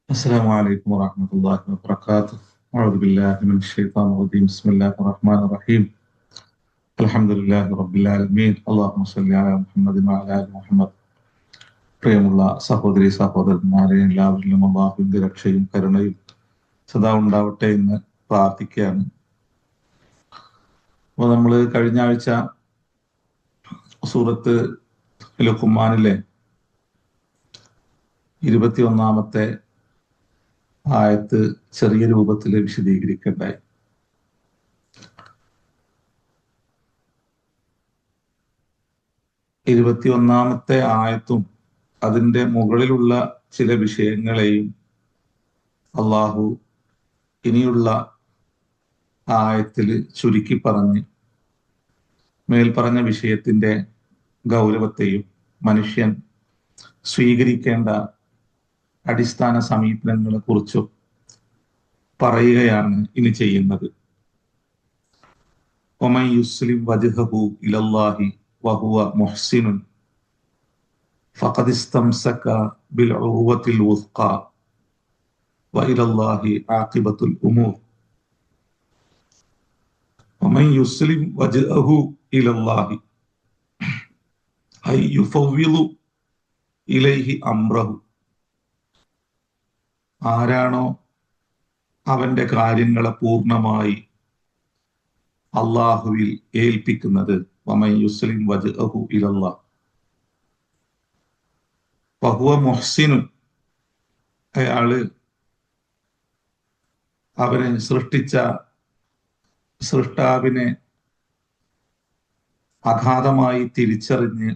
السلام عليكم ورحمة الله وبركاته. أعوذ بالله من الشيطان الرجيم. بسم الله الرحمن الرحيم. الحمد لله رب العالمين. اللهم صل على محمد وعلى آل محمد. പ്രിയമുള്ള സഹോദരി സഹോദരന്മാരെ, എല്ലാവരിലും അള്ളാഹുവിന്റെ രക്ഷയും കരുണയും സദാ ഉണ്ടാവട്ടെ എന്ന് പ്രാർത്ഥിക്കുകയാണ്. അപ്പോൾ നമ്മൾ കഴിഞ്ഞ ആഴ്ച സൂറത്ത് ലുഖ്മാനിലെ 21-ാമത്തെ ആയത്ത് ചെറിയ രൂപത്തിൽ വിശദീകരിക്കണ്ടായി. ഇരുപത്തിയൊന്നാമത്തെ ആയത്തും അതിൻ്റെ മുകളിലുള്ള ചില വിഷയങ്ങളെയും അള്ളാഹു ഇനിയുള്ള ആയത്തിൽ ചുരുക്കി പറഞ്ഞ് മേൽപ്പറഞ്ഞ വിഷയത്തിന്റെ ഗൗരവത്തെയും മനുഷ്യൻ സ്വീകരിക്കേണ്ട അടിസ്ഥാന സമീപനങ്ങളെ കുറിച്ചും പറയുകയാണ് ഇനി ചെയ്യുന്നത്. വമൻ യുസ്ലിം വജ്ഹഹു ഇലല്ലാഹി വഹുവ മുഹ്സിനുൻ ഫഖദ് ഇസ്തംസക ബിൽ ഉർവത്തിൽ വുസ്ഖാ വഇലല്ലാഹി ആഖിബത്തുൽ ഉമൂർ. വമൻ യുസ്ലിം വജ്ഹഹു ഇലല്ലാഹി ഐ യുഫവ്വിളു ഇലൈഹി അംറഹു. ആരാണോ അവന്റെ കാര്യങ്ങളെ പൂർണ്ണമായി അള്ളാഹുവിൽ ഏൽപ്പിക്കുന്നത്, വമൻ യുസ്ലിം വജ്ഹഹു ഇലല്ലാഹ് വഹുവ മുഹ്സിനുൻ, അയാള് അവനെ സൃഷ്ടിച്ച സൃഷ്ടാവിനെ അഗാധമായി തിരിച്ചറിഞ്ഞ്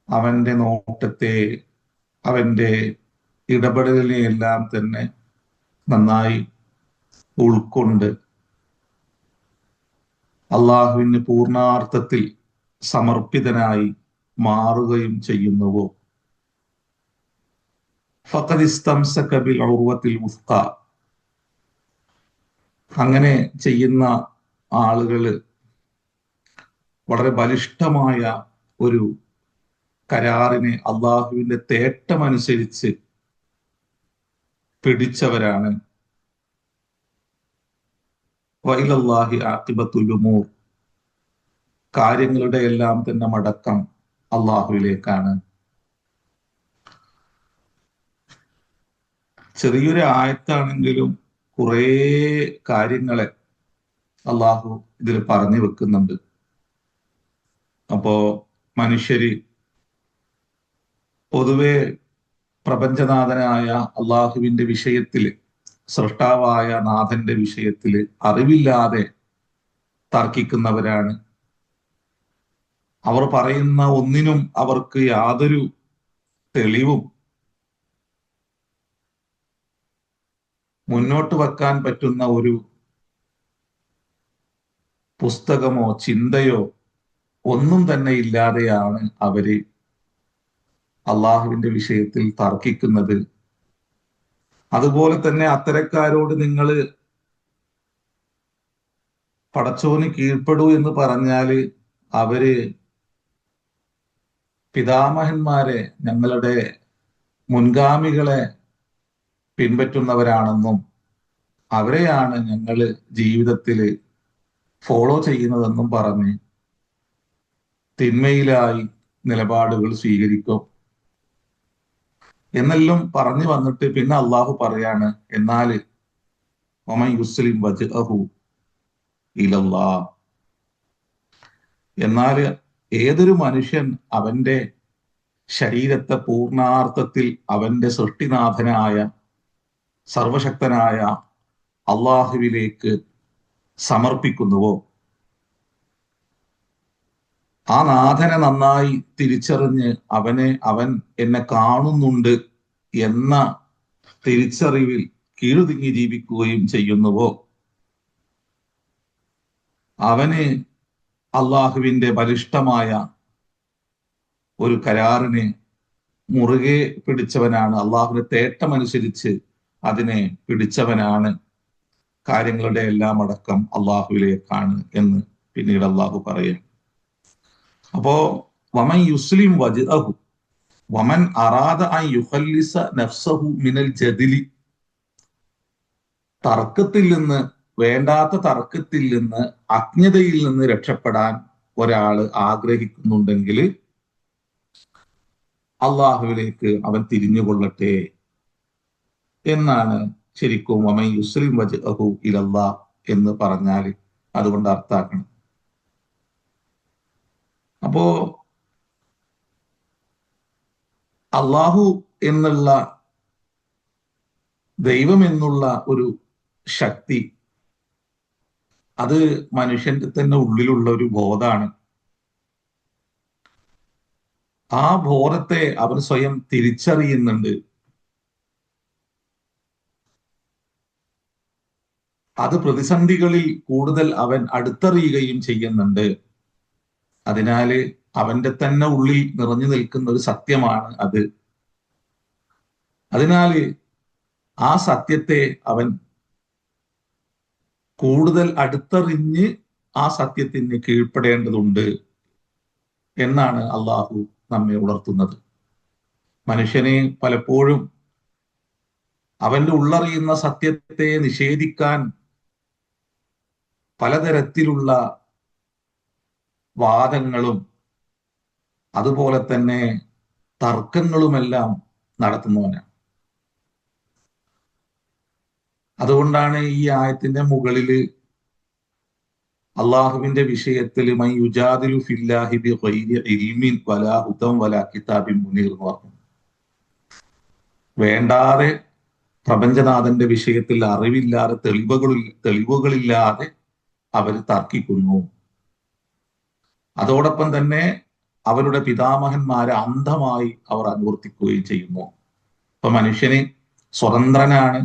അവന്റെ നോട്ടത്തെ, അവന്റെ ഇടപെടലിനെ എല്ലാം തന്നെ നന്നായി ഉൾക്കൊണ്ട് അള്ളാഹുവിന് പൂർണ്ണാർത്ഥത്തിൽ സമർപ്പിതനായി മാറുകയും ചെയ്യുന്നുവോ, ഫഖദ് ഇസ്തംസക ബിൽ ഉർവത്തിൽ വുസ്ഖാ, അങ്ങനെ ചെയ്യുന്ന ആളുകള് വളരെ ബലിഷ്ഠമായ ഒരു കരാറിനെ അള്ളാഹുവിന്റെ തേട്ടമനുസരിച്ച് പിടിച്ചവരാണ്. വഇലല്ലാഹി ആഖിബത്തുൽ ഉമൂർ, കാര്യങ്ങളുടെ എല്ലാം തന്നെ മടക്കം അള്ളാഹുവിലേക്കാണ്. ചെറിയൊരു ആയത്താണെങ്കിലും കുറേ കാര്യങ്ങളെ അള്ളാഹു ഇതിൽ പറഞ്ഞു വെക്കുന്നുണ്ട്. അപ്പോ മനുഷ്യര് പൊതുവെ പ്രപഞ്ചനാഥനായ അള്ളാഹുവിന്റെ വിഷയത്തില്, സൃഷ്ടാവായ നാഥന്റെ വിഷയത്തില് അറിവില്ലാതെ തർക്കിക്കുന്നവരാണ്. അവർ പറയുന്ന ഒന്നിനും അവർക്ക് യാതൊരു തെളിവും മുന്നോട്ട് വെക്കാൻ പറ്റുന്ന ഒരു പുസ്തകമോ ചിന്തയോ ഒന്നും തന്നെ ഇല്ലാതെയാണ് അവര് അള്ളാഹുവിന്റെ വിഷയത്തിൽ തർക്കിക്കുന്നത്. അതുപോലെ തന്നെ അത്തരക്കാരോട് നിങ്ങൾ പടച്ചോന് കീഴ്പ്പെടൂ എന്ന് പറഞ്ഞാല് അവര് പിതാമഹന്മാരെ, ഞങ്ങളുടെ മുൻഗാമികളെ പിൻപറ്റുന്നവരാണെന്നും അവരെയാണ് ഞങ്ങൾ ജീവിതത്തിൽ ഫോളോ ചെയ്യുന്നതെന്നും പറഞ്ഞ് തിന്മയിലായി നിലപാടുകൾ സ്വീകരിക്കും എന്നെല്ലാം പറഞ്ഞു വന്നിട്ട് പിന്നെ അള്ളാഹു പറയാണ്, എന്നാല് വമൻ യുസ്ലിം വജ്ഹഹു ഇലല്ലാഹ്, എന്നാൽ ഏതൊരു മനുഷ്യൻ അവന്റെ ശരീരത്തെ പൂർണ്ണാർത്ഥത്തിൽ അവന്റെ സൃഷ്ടിനാഥനായ സർവശക്തനായ അള്ളാഹുവിലേക്ക് സമർപ്പിക്കുന്നുവോ, ആ നാഥനെ നന്നായി തിരിച്ചറിഞ്ഞ് അവൻ എന്നെ കാണുന്നുണ്ട് എന്ന തിരിച്ചറിവിൽ കീഴുതിങ്ങി ജീവിക്കുകയും ചെയ്യുന്നുവോ, അവന് അള്ളാഹുവിന്റെ ബലിഷ്ഠമായ ഒരു കരാറിനെ മുറുകെ പിടിച്ചവനാണ്, അള്ളാഹുവിന്റെ തേട്ടമനുസരിച്ച് അതിനെ പിടിച്ചവനാണ്, കാര്യങ്ങളുടെ എല്ലാം അടക്കം അള്ളാഹുവിലേക്കാണ് എന്ന് പിന്നീട് അള്ളാഹു പറയും. അപ്പോ വമൻ യുസ്ലിം വജ്ഹഹു, വമൻ അറാദ അൻ യുഖല്ലിസ നഫ്സഹു മിനൽ ജദിലി, തർക്കത്തിൽ നിന്ന്, വേണ്ടാത്ത തർക്കത്തിൽ നിന്ന്, അജ്ഞതയിൽ നിന്ന് രക്ഷപ്പെടാൻ ഒരാൾ ആഗ്രഹിക്കുന്നുണ്ടെങ്കിൽ അള്ളാഹുവിലേക്ക് അവൻ തിരിഞ്ഞുകൊള്ളട്ടെ എന്നാണ് ശരിക്കും വമൻ യുസ്ലിം വജ്ഹഹു ഇലല്ലാഹ് എന്ന് പറഞ്ഞാൽ അതുകൊണ്ട് അർത്ഥാക്കണം. അപ്പോ അള്ളാഹു എന്നുള്ള, ദൈവം എന്നുള്ള ഒരു ശക്തി, അത് മനുഷ്യന്റെ തന്നെ ഉള്ളിലുള്ള ഒരു ബോധമാണ്. ആ ബോധത്തെ അവൻ സ്വയം തിരിച്ചറിയുന്നുണ്ട്. അത് പ്രതിസന്ധികളിൽ കൂടുതൽ അവൻ അടുത്തറിയുകയും ചെയ്യുന്നുണ്ട്. അതിനാല് അവന്റെ തന്നെ ഉള്ളിൽ നിറഞ്ഞു നിൽക്കുന്ന ഒരു സത്യമാണ് അത്. അതിനാല് ആ സത്യത്തെ അവൻ കൂടുതൽ അടുത്തറിഞ്ഞ് ആ സത്യത്തിന് കീഴ്പ്പെടേണ്ടതുണ്ട് എന്നാണ് അള്ളാഹു നമ്മെ ഉണർത്തുന്നത്. മനുഷ്യനെ പലപ്പോഴും അവന്റെ ഉള്ളറിയുന്ന സത്യത്തെ നിഷേധിക്കാൻ പലതരത്തിലുള്ള വാദങ്ങളും അതുപോലെ തന്നെ തർക്കങ്ങളുമെല്ലാം നടത്തുന്നവനാണ്. അതുകൊണ്ടാണ് ഈ ആയത്തിന്റെ മുകളില് അള്ളാഹുവിന്റെ വിഷയത്തിൽ മൻ യുജാദിലു ഫില്ലാഹി ബിഗൈരി ഇൽമിൻ വലാ ഹുദൻ വലാ കിതാബിൻ മുനീർ എന്ന് പറഞ്ഞു. വേണ്ടാതെ പ്രപഞ്ചനാഥന്റെ വിഷയത്തിൽ അറിവില്ലാതെ, തെളിവുകളില്ലാതെ അവർ തർക്കിക്കുന്നു. അതോടൊപ്പം തന്നെ അവരുടെ പിതാമഹന്മാരെ അന്ധമായി അവർ അനുവർത്തിക്കുകയും ചെയ്യുന്നു. ഇപ്പൊ മനുഷ്യന് സ്വതന്ത്രനാണ്,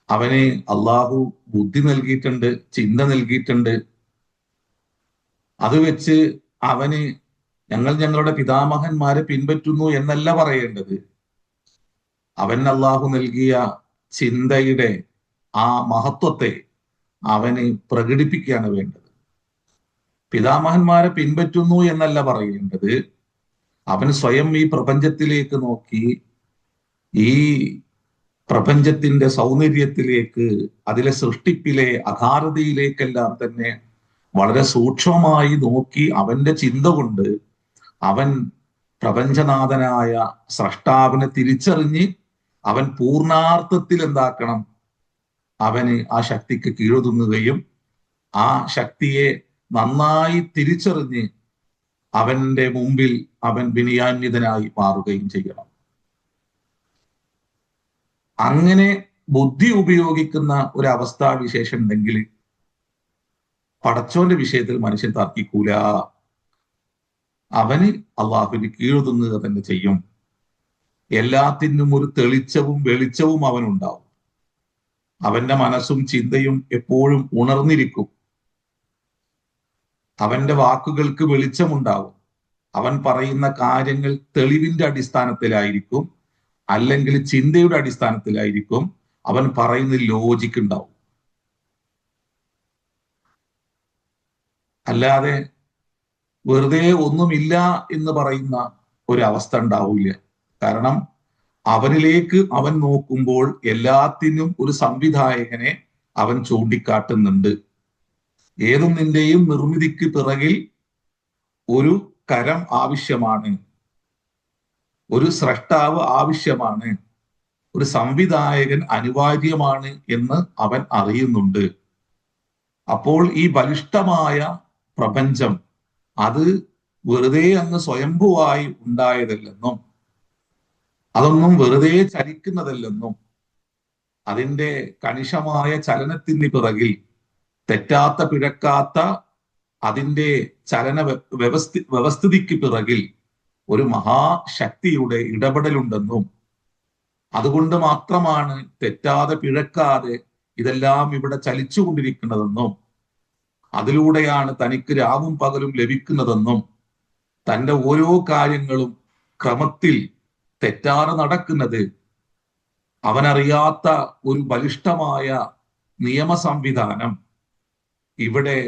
അവന് അള്ളാഹു ബുദ്ധി നൽകിയിട്ടുണ്ട്, ചിന്ത നൽകിയിട്ടുണ്ട്. അത് വെച്ച് അവന് ഞങ്ങളുടെ പിതാമഹന്മാരെ പിൻപറ്റുന്നു എന്നല്ല പറയേണ്ടത്. അവൻ അള്ളാഹു നൽകിയ ചിന്തയുടെ ആ മഹത്വത്തെ അവന് പ്രകടിപ്പിക്കുകയാണ് വേണ്ടത്. പിതാമഹന്മാരെ പിൻപറ്റുന്നു എന്നല്ല പറയേണ്ടത്. അവൻ സ്വയം ഈ പ്രപഞ്ചത്തിലേക്ക് നോക്കി, ഈ പ്രപഞ്ചത്തിന്റെ സൗന്ദര്യത്തിലേക്ക്, അതിലെ സൃഷ്ടിപ്പിലെ അഗാധതയിലേക്കെല്ലാം തന്നെ വളരെ സൂക്ഷ്മമായി നോക്കി അവന്റെ ചിന്ത കൊണ്ട് അവൻ പ്രപഞ്ചനാഥനായ സ്രഷ്ടാവിനെ തിരിച്ചറിഞ്ഞ് അവൻ പൂർണാർത്ഥത്തിൽ എന്താക്കണം, അവന് ആ ശക്തിക്ക് കീഴൊതുങ്ങുകയും ആ ശക്തിയെ നന്നായി തിരിച്ചറിഞ്ഞ് അവന്റെ മുമ്പിൽ അവൻ വിനയാന്വിതനായി മാറുകയും ചെയ്യണം. അങ്ങനെ ബുദ്ധി ഉപയോഗിക്കുന്ന ഒരു അവസ്ഥാവിശേഷം ഉണ്ടെങ്കിൽ പടച്ചോന്റെ വിഷയത്തിൽ മനുഷ്യൻ തർക്കിക്കൂല. അവന് അള്ളാഹുവിന് കീഴൊതുങ്ങുക തന്നെ ചെയ്യും. എല്ലാത്തിനും ഒരു തെളിച്ചവും വെളിച്ചവും അവനുണ്ടാവും. അവന്റെ മനസ്സും ചിന്തയും എപ്പോഴും ഉണർന്നിരിക്കും. അവന്റെ വാക്കുകൾക്ക് വെളിച്ചമുണ്ടാവും. അവൻ പറയുന്ന കാര്യങ്ങൾ തെളിവിന്റെ അടിസ്ഥാനത്തിലായിരിക്കും, അല്ലെങ്കിൽ ചിന്തയുടെ അടിസ്ഥാനത്തിലായിരിക്കും. അവൻ പറയുന്ന ലോജിക്ക് ഉണ്ടാവും. അല്ലാതെ വെറുതെ ഒന്നുമില്ല എന്ന് പറയുന്ന ഒരവസ്ഥ ഉണ്ടാവില്ല. കാരണം അവനിലേക്ക് അവൻ നോക്കുമ്പോൾ എല്ലാത്തിനും ഒരു സംവിധായകനെ അവൻ ചൂണ്ടിക്കാട്ടുന്നുണ്ട്. ഏതൊന്നിന്റെയും നിർമ്മിതിക്ക് പിറകിൽ ഒരു കരം ആവശ്യമാണ്, ഒരു സ്രഷ്ടാവ് ആവശ്യമാണ്, ഒരു സംവിധായകൻ അനിവാര്യമാണ് എന്ന് അവൻ അറിയുന്നുണ്ട്. അപ്പോൾ ഈ ബലിഷ്ഠമായ പ്രപഞ്ചം അത് വെറുതെ അങ്ങ് സ്വയംഭുവായി ഉണ്ടായതല്ലെന്നും അതൊന്നും വെറുതെ ചലിക്കുന്നതല്ലെന്നും അതിന്റെ കണിശമായ ചലനത്തിന് പിറകിൽ തെറ്റാത്ത പിഴക്കാത്ത അതിന്റെ ചലന വ്യവസ്ഥിതിക്ക് പിറകിൽ ഒരു മഹാശക്തിയുടെ ഇടപെടലുണ്ടെന്നും അതുകൊണ്ട് മാത്രമാണ് തെറ്റാതെ പിഴക്കാതെ ഇതെല്ലാം ഇവിടെ ചലിച്ചുകൊണ്ടിരിക്കുന്നതെന്നും അതിലൂടെയാണ് തനിക്ക് രാവും പകലും ലഭിക്കുന്നതെന്നും തന്റെ ഓരോ കാര്യങ്ങളും ക്രമത്തിൽ തെറ്റാതെ നടക്കുന്നത് അവനറിയാത്ത ഒരു ബലിഷ്ഠമായ നിയമ സംവിധാനം ഇവിടെ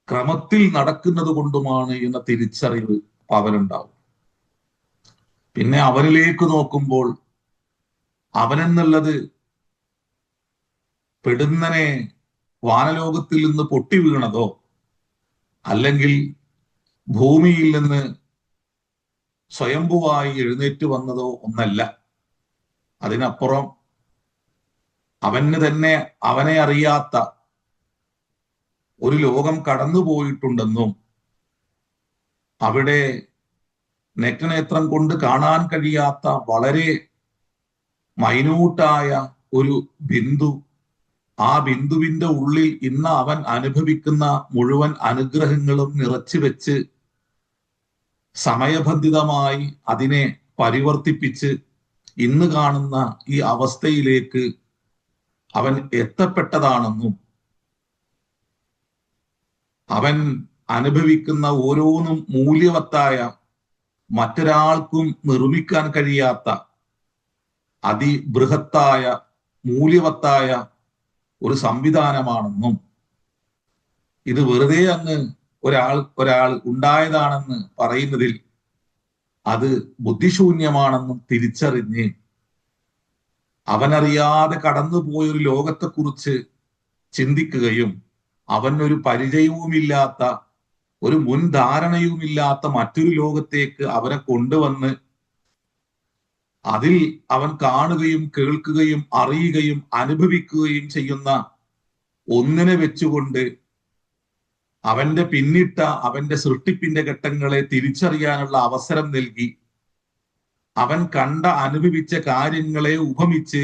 ക്രമത്തിൽ നടക്കുന്നത് കൊണ്ടുമാണ് എന്ന തിരിച്ചറിവ് അവനുണ്ടാവും. പിന്നെ അവനിലേക്ക് നോക്കുമ്പോൾ അവനെന്നുള്ളത് പെടുന്നനെ വാനലോകത്തിൽ നിന്ന് പൊട്ടി വീണതോ അല്ലെങ്കിൽ ഭൂമിയിൽ നിന്ന് സ്വയംഭുവായി എഴുന്നേറ്റ് വന്നതോ ഒന്നല്ല. അതിനപ്പുറം അവന് തന്നെ അവനെ അറിയാത്ത ഒരു ലോകം കടന്നുപോയിട്ടുണ്ടെന്നും അവിടെ നെറ്റനേത്രം കൊണ്ട് കാണാൻ കഴിയാത്ത വളരെ മൈന്യൂട്ടായ ഒരു ബിന്ദു, ആ ബിന്ദുവിന്റെ ഉള്ളിൽ ഇന്ന് അവൻ അനുഭവിക്കുന്ന മുഴുവൻ അനുഗ്രഹങ്ങളും നിറച്ചു വെച്ച് സമയബന്ധിതമായി അതിനെ പരിവർത്തിപ്പിച്ച് ഇന്ന് കാണുന്ന ഈ അവസ്ഥയിലേക്ക് അവൻ എത്തപ്പെട്ടതാണെന്നും അവൻ അനുഭവിക്കുന്ന ഓരോന്നും മൂല്യവത്തായ, മറ്റൊരാൾക്കും നിർമ്മിക്കാൻ കഴിയാത്ത അതിബൃഹത്തായ മൂല്യവത്തായ ഒരു സംവിധാനമാണെന്നും ഇത് വെറുതെ അങ്ങ് ഒരാൾ ഉണ്ടായതാണെന്ന് പറയുന്നതിൽ അത് ബുദ്ധിശൂന്യമാണെന്നും തിരിച്ചറിഞ്ഞ് അവനറിയാതെ കടന്നുപോയൊരു ലോകത്തെക്കുറിച്ച് ചിന്തിക്കുകയും അവനൊരു പരിചയവുമില്ലാത്ത, ഒരു മുൻധാരണയുമില്ലാത്ത മറ്റൊരു ലോകത്തേക്ക് അവനെ കൊണ്ടുവന്ന് അതിൽ അവൻ കാണുകയും കേൾക്കുകയും അറിയുകയും അനുഭവിക്കുകയും ചെയ്യുന്ന ഒന്നിനെ വെച്ചുകൊണ്ട് അവന്റെ പിന്നിട്ട അവന്റെ സൃഷ്ടിപ്പിന്റെ ഘട്ടങ്ങളെ തിരിച്ചറിയാനുള്ള അവസരം നൽകി അവൻ കണ്ട അനുഭവിച്ച കാര്യങ്ങളെ ഉപമിച്ച്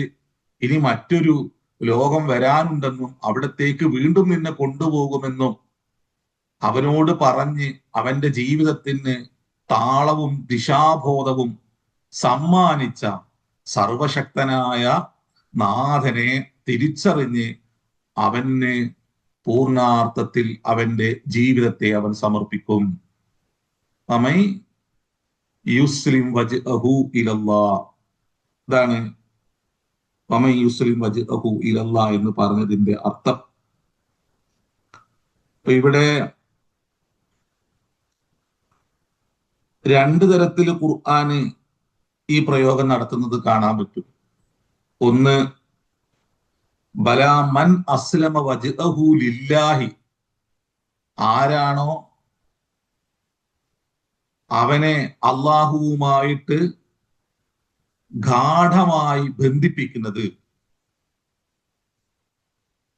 ഇനി മറ്റൊരു ലോകം വരാനുണ്ടെന്നും അവിടത്തേക്ക് വീണ്ടും നിന്നെ കൊണ്ടുപോകുമെന്നും അവനോട് പറഞ്ഞ് അവന്റെ ജീവിതത്തിന് താളവും ദിശാബോധവും സമ്മാനിച്ച സർവശക്തനായ നാഥനെ തിരിച്ചറിഞ്ഞ് അവന് പൂർണാർത്ഥത്തിൽ അവന്റെ ജീവിതത്തെ അവൻ സമർപ്പിക്കും. അമൈ യുസ്ലിം വജ്ഹഹു ഇലല്ലാഹ്, ഇതാണ് അമൈ യുസ്ലിം വജ്ഹഹു ഇലല്ലാഹ് എന്ന് പറഞ്ഞതിന്റെ അർത്ഥം. ഇവിടെ രണ്ടു തരത്തിൽ ഖുർആന് ഈ പ്രയോഗം നടത്തുന്നത് കാണാൻ പറ്റും. ഒന്ന്, ബലാ മൻ അസ്ലമ വജ്ഹഹു ലില്ലാഹി, ആരാണോ അവനെ അള്ളാഹുവുമായിട്ട് ഗാഠമായി ബന്ധിപ്പിക്കുന്നത്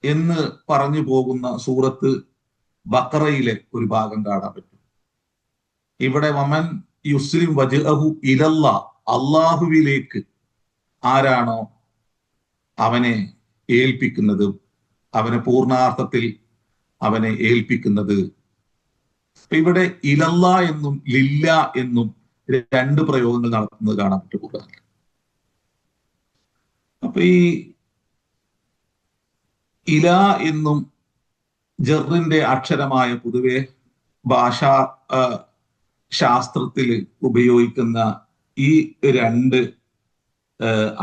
എന്ന് പറഞ്ഞു പോകുന്ന സൂറത്ത് ബഖറയിലെ ഒരു ഭാഗം കാണാൻ പറ്റും. ഇവിടെ വമൻ യുസ്ലിം വജ്ഹഹു ഇലല്ലാഹ്, അള്ളാഹുവിലേക്ക് ആരാണോ അവനെ ഏൽപ്പിക്കുന്നത്, അവനെ പൂർണാർത്ഥത്തിൽ അവനെ ഏൽപ്പിക്കുന്നത്. ഇവിടെ ഇലല്ലാ എന്നും ലില്ല എന്നും രണ്ട് പ്രയോഗങ്ങൾ നടത്തുന്നത് കാണാൻ പറ്റും. അപ്പൊ ഈ ഇല എന്നും ജറിന്റെ അക്ഷരമായ പൊതുവെ ഭാഷാ ശാസ്ത്രത്തിൽ ഉപയോഗിക്കുന്ന ഈ രണ്ട്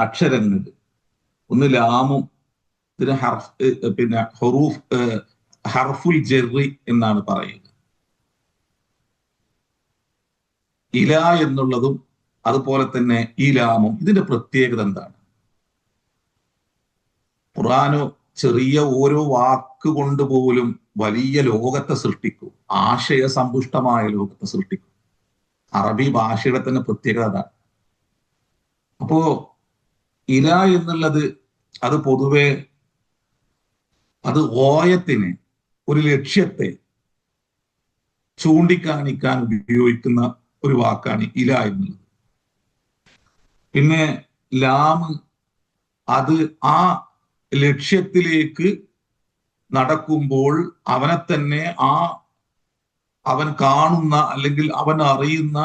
അക്ഷരങ്ങൾ, ഒന്ന് ലാമും ഇതിന് പിന്നെ ഹർഫുൽ ജെറി എന്നാണ് പറയുന്നത്. ഇല എന്നുള്ളതും അതുപോലെ തന്നെ ഈ ലാമും, ഇതിന്റെ പ്രത്യേകത എന്താണ്? ഖുർആന് ചെറിയ ഓരോ വാക്ക് കൊണ്ട് പോലും വലിയ ലോകത്തെ സൃഷ്ടിക്കും, ആശയ സമ്പുഷ്ടമായ ലോകത്തെ സൃഷ്ടിക്കും. അറബി ഭാഷയുടെ തന്നെ പ്രത്യേകത അതാണ്. അപ്പോ ഇല എന്നുള്ളത് അത് പൊതുവെ അത് ഓയത്തിന്, ഒരു ലക്ഷ്യത്തെ ചൂണ്ടിക്കാണിക്കാൻ ഉപയോഗിക്കുന്ന ഒരു വാക്കാണ് ഇല എന്നുള്ളത്. പിന്നെ ലാം, അത് ആ ലക്ഷ്യത്തിലേക്ക് നടക്കുമ്പോൾ അവനെ തന്നെ അവൻ കാണുന്ന അല്ലെങ്കിൽ അവൻ അറിയുന്ന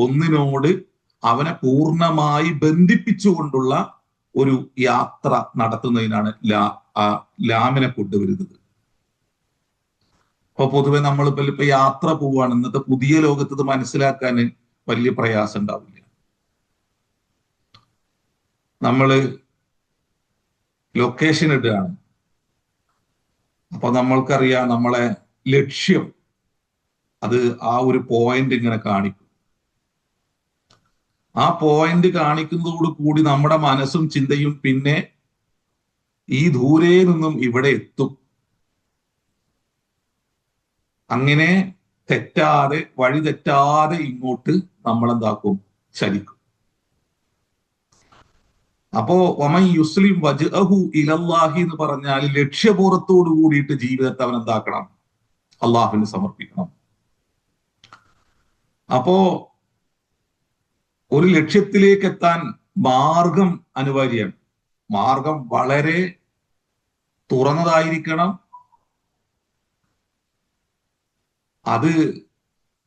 ഒന്നിനോട് അവനെ പൂർണ്ണമായി ബന്ധിപ്പിച്ചുകൊണ്ടുള്ള ഒരു യാത്ര നടത്തുന്നതിനാണ് ലാമിനെ കൊണ്ടുവരുന്നത്. അപ്പൊ പൊതുവെ നമ്മളിപ്പോ യാത്ര പോവാണ്, ഇന്നത്തെ പുതിയ ലോകത്ത് ഇത് മനസ്സിലാക്കാൻ വലിയ പ്രയാസം ഉണ്ടാവില്ല. നമ്മള് ലൊക്കേഷൻ ഇടുകയാണ്, അപ്പൊ നമ്മൾക്കറിയാം നമ്മളെ ലക്ഷ്യം, അത് ആ ഒരു പോയിന്റ് ഇങ്ങനെ കാണിക്കും. ആ പോയിന്റ് കാണിക്കുന്നതോട് കൂടി നമ്മുടെ മനസ്സും ചിന്തയും പിന്നെ ഈ ദൂരെ നിന്നും ഇവിടെ എത്തും. അങ്ങനെ തെറ്റാതെ, വഴി തെറ്റാതെ ഇങ്ങോട്ട് നമ്മളെന്താക്കും, ചലിക്കും. അപ്പോ വമൻ യുസ്ലിം വജ്ഹഹു ഇലല്ലാഹി എന്ന് പറഞ്ഞാൽ ലക്ഷ്യബോധത്തോട് കൂടിയിട്ട് ജീവിതത്തെ അവൻ എന്താക്കണം, അള്ളാഹുവിന് സമർപ്പിക്കണം. അപ്പോ ഒരു ലക്ഷ്യത്തിലേക്ക് എത്താൻ മാർഗം അനിവാര്യമാണ്. മാർഗം വളരെ തുറന്നതായിരിക്കണം. അത്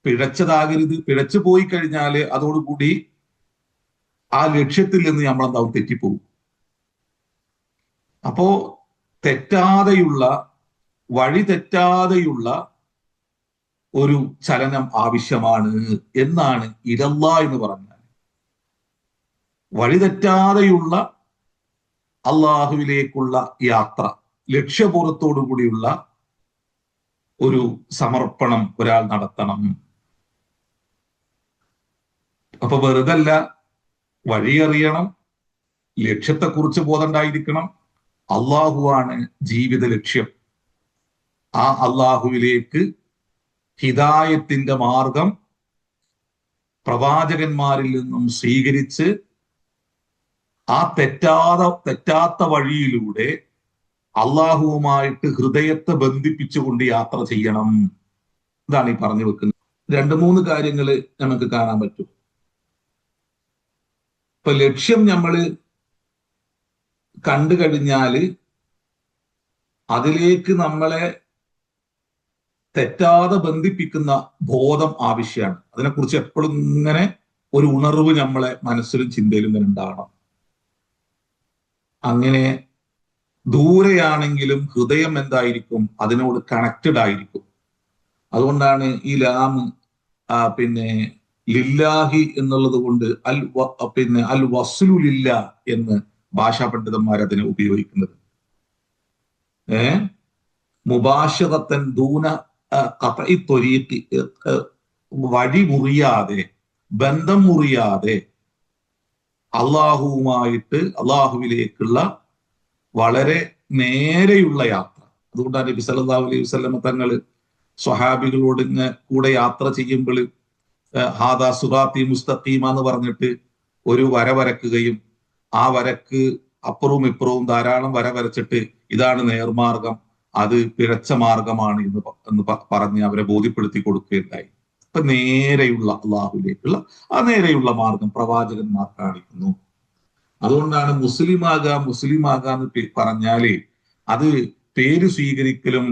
പിഴച്ചതാകരുത്. പിഴച്ചു പോയി കഴിഞ്ഞാൽ അതോടുകൂടി ആ ലക്ഷ്യത്തിൽ നിന്ന് നമ്മളെന്താവും, തെറ്റിപ്പോകും. അപ്പോ തെറ്റാതെയുള്ള, വഴി തെറ്റാതെയുള്ള ഒരു ചലനം ആവശ്യമാണ് എന്നാണ് ഇലല്ല എന്ന് പറഞ്ഞാൽ. വഴി തെറ്റാതെയുള്ള അള്ളാഹുവിലേക്കുള്ള യാത്ര, ലക്ഷ്യബോധത്തോടു കൂടിയുള്ള ഒരു സമർപ്പണം ഒരാൾ നടത്തണം. അപ്പൊ വെറുതല്ല, വഴിയറിയണം, ലക്ഷ്യത്തെക്കുറിച്ച് ബോധമുണ്ടായിരിക്കണം. അള്ളാഹുവാണ് ജീവിത ലക്ഷ്യം. ആ അള്ളാഹുവിലേക്ക് ഹിദായത്തിന്റെ മാർഗം പ്രവാചകന്മാരിൽ നിന്നും സ്വീകരിച്ച് ആ തെറ്റാത്ത വഴിയിലൂടെ അള്ളാഹുവുമായിട്ട് ഹൃദയത്തെ ബന്ധിപ്പിച്ചുകൊണ്ട് യാത്ര ചെയ്യണം. ഇതാണ് ഈ പറഞ്ഞു വെക്കുന്നത്. 2-3 കാര്യങ്ങൾ നമുക്ക് കാണാൻ പറ്റും. ഇപ്പൊ ലക്ഷ്യം നമ്മൾ കണ്ടു കഴിഞ്ഞാല് അതിലേക്ക് നമ്മളെ തെറ്റാതെ ബന്ധിപ്പിക്കുന്ന ബോധം ആവശ്യമാണ്. അതിനെക്കുറിച്ച് എപ്പോഴും ഇങ്ങനെ ഒരു ഉണർവ് നമ്മളെ മനസ്സിലും ചിന്തയിലും ഇങ്ങനെ ഉണ്ടാകണം. അങ്ങനെ ദൂരെയാണെങ്കിലും ഹൃദയം എന്തായിരിക്കും, അതിനോട് കണക്റ്റഡ് ആയിരിക്കും. അതുകൊണ്ടാണ് ഈ ലാം പിന്നെ ലില്ലാഹി എന്നുള്ളത് കൊണ്ട് അൽ വസ്ലു ലില്ല എന്ന് ഭാഷാ പണ്ഡിതന്മാർ അതിനെ ഉപയോഗിക്കുന്നത്. മുബാശറത്തൻ ദൂന ഖത്ഇ ത്വരീഖി, വഴി മുറിയാതെ, ബന്ധം മുറിയാതെ അള്ളാഹുവുമായിട്ട്, അള്ളാഹുവിലേക്കുള്ള വളരെ നേരെയുള്ള യാത്ര. അതുകൊണ്ടാണ് നബി സല്ലല്ലാഹു അലൈഹി വസല്ലം തങ്ങൾ സ്വഹാബികളോട് കൂടെ യാത്ര ചെയ്യുമ്പോൾ ഹാദാ സുറാത്തി മുസ്തഖീമ എന്ന് പറഞ്ഞിട്ട് ഒരു വര വരക്കുകയും ആ വരക്ക് അപ്പുറവും ഇപ്പുറവും ധാരാളം വര വരച്ചിട്ട് ഇതാണ് നേർമാർഗം, അത് പിഴച്ച മാർഗമാണ് എന്ന് പറഞ്ഞ് അവരെ ബോധ്യപ്പെടുത്തി കൊടുക്കുകയുണ്ടായി. അപ്പൊ നേരെയുള്ള അള്ളാഹുലേക്കുള്ള ആ നേരെയുള്ള മാർഗം പ്രവാചകന്മാർ കാണിക്കുന്നു. അതുകൊണ്ടാണ് മുസ്ലിമാകാന്ന് പറഞ്ഞാല് അത് പേര് സ്വീകരിക്കലും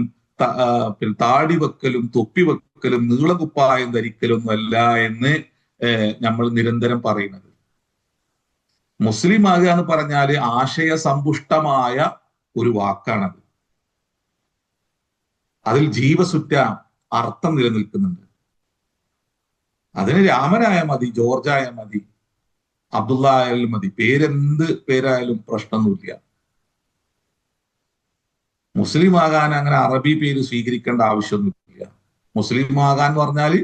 താടി വെക്കലും തൊപ്പി വെക്കലും നീളകുപ്പായം ധരിക്കലൊന്നും അല്ല എന്ന് നമ്മൾ നിരന്തരം പറയുന്നത്. മുസ്ലിം ആകുക എന്ന് പറഞ്ഞാല് ആശയ സമ്പുഷ്ടമായ ഒരു വാക്കാണത്. അതിൽ ജീവസുറ്റ അർത്ഥം നിലനിൽക്കുന്നുണ്ട്. അതിന് രാമനായ മതി, ജോർജായ മതി, അബ്ദുള്ള ആയാലും മതി, പേരെന്ത് പേരായാലും പ്രശ്നമൊന്നുമില്ല. മുസ്ലിം ആകാൻ അങ്ങനെ അറബി പേര് സ്വീകരിക്കേണ്ട ആവശ്യമൊന്നുമില്ല. മുസ്ലിം ആകാൻ എന്ന് പറഞ്ഞാല്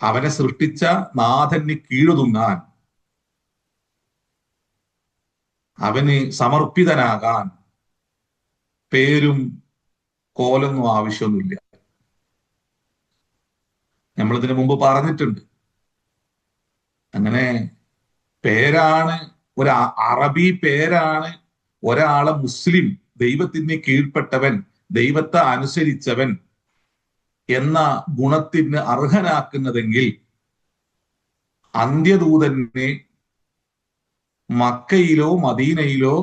അവനെ സൃഷ്ടിച്ച നാഥന് കീഴുതുങ്ങാൻ, അവന് സമർപ്പിതനാകാൻ പേരും കോലൊന്നും ആവശ്യമൊന്നുമില്ല. നമ്മളിതിനു മുമ്പ് പറഞ്ഞിട്ടുണ്ട്. അങ്ങനെ പേരാണ്, ഒരു അറബി പേരാണ് ഒരാളെ മുസ്ലിം, ദൈവത്തിന് കീഴ്പ്പെട്ടവൻ, ദൈവത്തെ അനുസരിച്ചവൻ എന്ന ഗുണത്തിന് അർഹനാക്കുന്നതെങ്കിൽ അന്ത്യദൂതനെ മക്കയിലോ മദീനയിലോ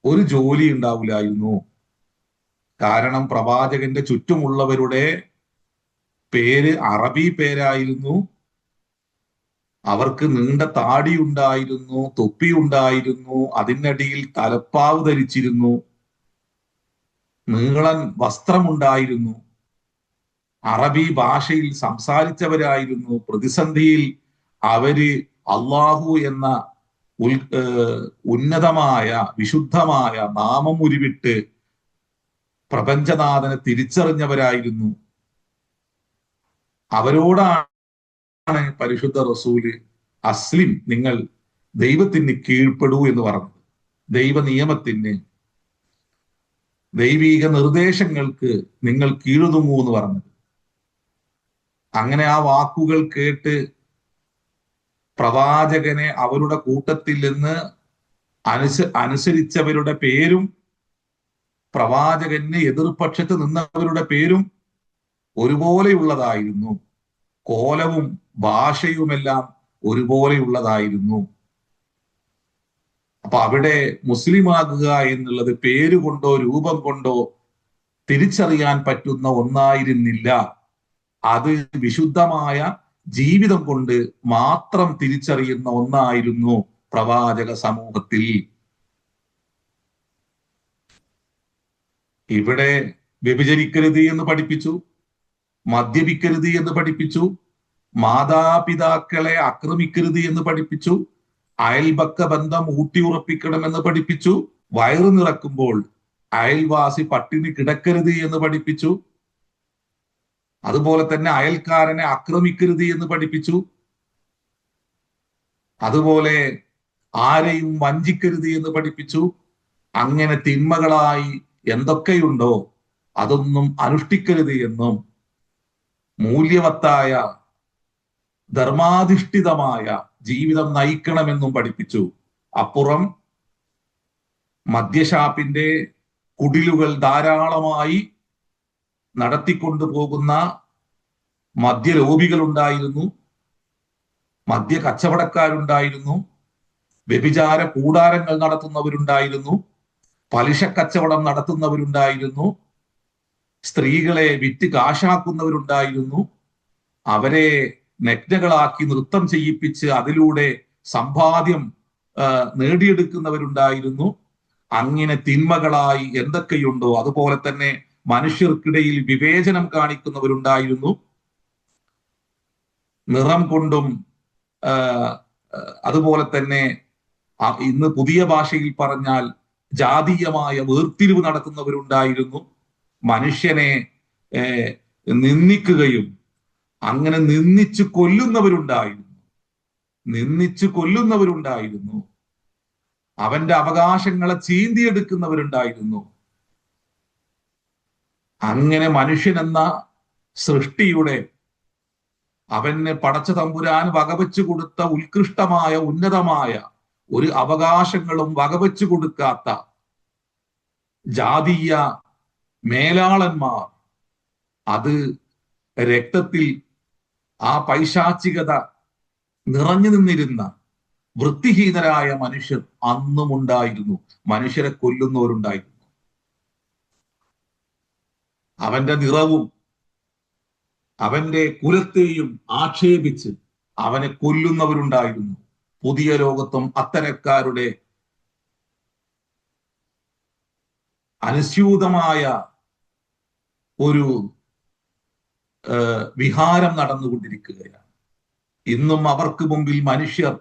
ഒരു ജോലി ഉണ്ടാവില്ലായിരുന്നു. കാരണം പ്രവാചകന്റെ ചുറ്റുമുള്ളവരുടെ പേര് അറബി പേരായിരുന്നു. അവർക്ക് നീണ്ട താടി ഉണ്ടായിരുന്നു, തൊപ്പി ഉണ്ടായിരുന്നു, അതിനടിയിൽ തലപ്പാവ് ധരിച്ചിരുന്നു, നീളൻ വസ്ത്രമുണ്ടായിരുന്നു, അറബി ഭാഷയിൽ സംസാരിച്ചവരായിരുന്നു. പ്രതിസന്ധിയിൽ അവര് അള്ളാഹു എന്ന ഉന്നതമായ വിശുദ്ധമായ നാമം ഉരുവിട്ട് പ്രപഞ്ചനാഥനെ തിരിച്ചറിഞ്ഞവരായിരുന്നു. അവരോടാണ് പരിശുദ്ധ റസൂല് അസ്ലിം, നിങ്ങൾ ദൈവത്തിന് കീഴ്പ്പെടൂ എന്ന് പറഞ്ഞത്. ദൈവ നിയമത്തിന്, ദൈവീക നിർദ്ദേശങ്ങൾക്ക് നിങ്ങൾ കീഴുതുങ്ങൂ എന്ന് പറഞ്ഞത്. അങ്ങനെ ആ വാക്കുകൾ കേട്ട് പ്രവാചകനെ അവരുടെ കൂട്ടത്തിൽ നിന്ന് അനുസരിച്ചവരുടെ പേരും പ്രവാചകന് എതിർപക്ഷത്ത് നിന്നവരുടെ പേരും ഒരുപോലെയുള്ളതായിരുന്നു. കോലവും ഭാഷയുമെല്ലാം ഒരുപോലെയുള്ളതായിരുന്നു. അപ്പൊ അവിടെ മുസ്ലിമാകുക എന്നുള്ളത് പേരുകൊണ്ടോ രൂപം കൊണ്ടോ തിരിച്ചറിയാൻ പറ്റുന്ന ഒന്നായിരുന്നില്ല. അത് വിശുദ്ധമായ ജീവിതം കൊണ്ട് മാത്രം തിരിച്ചറിയുന്ന ഒന്നായിരുന്നു പ്രവാചക സമൂഹത്തിൽ. ഇവിടെ വ്യഭിചരിക്കരുത് എന്ന് പഠിപ്പിച്ചു, മദ്യപിക്കരുത് എന്ന് പഠിപ്പിച്ചു, മാതാപിതാക്കളെ ആക്രമിക്കരുത് എന്ന് പഠിപ്പിച്ചു, അയൽപക്ക ബന്ധം ഊട്ടിയുറപ്പിക്കണമെന്ന് പഠിപ്പിച്ചു, വയറു നിറക്കുമ്പോൾ അയൽവാസി പട്ടിണി കിടക്കരുത് എന്ന് പഠിപ്പിച്ചു, അതുപോലെ തന്നെ അയൽക്കാരനെ ആക്രമിക്കരുത് എന്ന് പഠിപ്പിച്ചു, അതുപോലെ ആരെയും വഞ്ചിക്കരുത് എന്ന് പഠിപ്പിച്ചു. അങ്ങനെ തിന്മകളായി എന്തൊക്കെയുണ്ടോ അതൊന്നും അനുഷ്ഠിക്കരുത് എന്നും മൂല്യവത്തായ ധർമാധിഷ്ഠിതമായ ജീവിതം നയിക്കണമെന്നും പഠിപ്പിച്ചു. അപ്പുറം മദ്യഷാപ്പിന്റെ കുടിലുകൾ ധാരാളമായി നടത്തിക്കൊണ്ടു മദ്യലോബികൾ ഉണ്ടായിരുന്നു, മദ്യ കച്ചവടക്കാരുണ്ടായിരുന്നു, വ്യഭിചാര കൂടാരങ്ങൾ നടത്തുന്നവരുണ്ടായിരുന്നു, പലിശ കച്ചവടം നടത്തുന്നവരുണ്ടായിരുന്നു, സ്ത്രീകളെ വിറ്റ് കാശാക്കുന്നവരുണ്ടായിരുന്നു, അവരെ നഗ്നകളാക്കി നൃത്തം ചെയ്യിപ്പിച്ച് അതിലൂടെ സമ്പാദ്യം നേടിയെടുക്കുന്നവരുണ്ടായിരുന്നു. അങ്ങനെ തിന്മകളായി എന്തൊക്കെയുണ്ടോ അതുപോലെ തന്നെ മനുഷ്യർക്കിടയിൽ വിവേചനം കാണിക്കുന്നവരുണ്ടായിരുന്നു. നിറം കൊണ്ടും അതുപോലെ തന്നെ ഇന്ന് പുതിയ ഭാഷയിൽ പറഞ്ഞാൽ ജാതീയമായ വേർതിരിവ് നടത്തുന്നവരുണ്ടായിരുന്നു. മനുഷ്യനെ നിന്ദിക്കുകയും അങ്ങനെ നിന്ദിച്ചു കൊല്ലുന്നവരുണ്ടായിരുന്നു. അവന്റെ അവകാശങ്ങളെ ചീന്തിയെടുക്കുന്നവരുണ്ടായിരുന്നു. അങ്ങനെ മനുഷ്യൻ എന്ന സൃഷ്ടിയുടെ അവന് പടച്ച തമ്പുരാൻ വകവെച്ചു കൊടുത്ത ഉത്കൃഷ്ടമായ ഉന്നതമായ ഒരു അവകാശങ്ങളും വകവെച്ചു കൊടുക്കാത്ത ജാതീയ മേലാളന്മാർ, അത് രക്തത്തിൽ ആ പൈശാചികത നിറഞ്ഞു നിന്നിരുന്ന വൃത്തിഹീനരായ മനുഷ്യർ അന്നും ഉണ്ടായിരുന്നു. മനുഷ്യരെ കൊല്ലുന്നവരുണ്ടായിരുന്നു. അവന്റെ നിറവും അവന്റെ കുലത്തെയും ആക്ഷേപിച്ച് അവനെ കൊല്ലുന്നവരുണ്ടായിരുന്നു. പുതിയ ലോകത്തും അത്തരക്കാരുടെ അനുസ്യൂതമായ ഒരു വിഹാരം നടന്നുകൊണ്ടിരിക്കുകയാണ്. ഇന്നും അവർക്ക് മുമ്പിൽ മനുഷ്യർ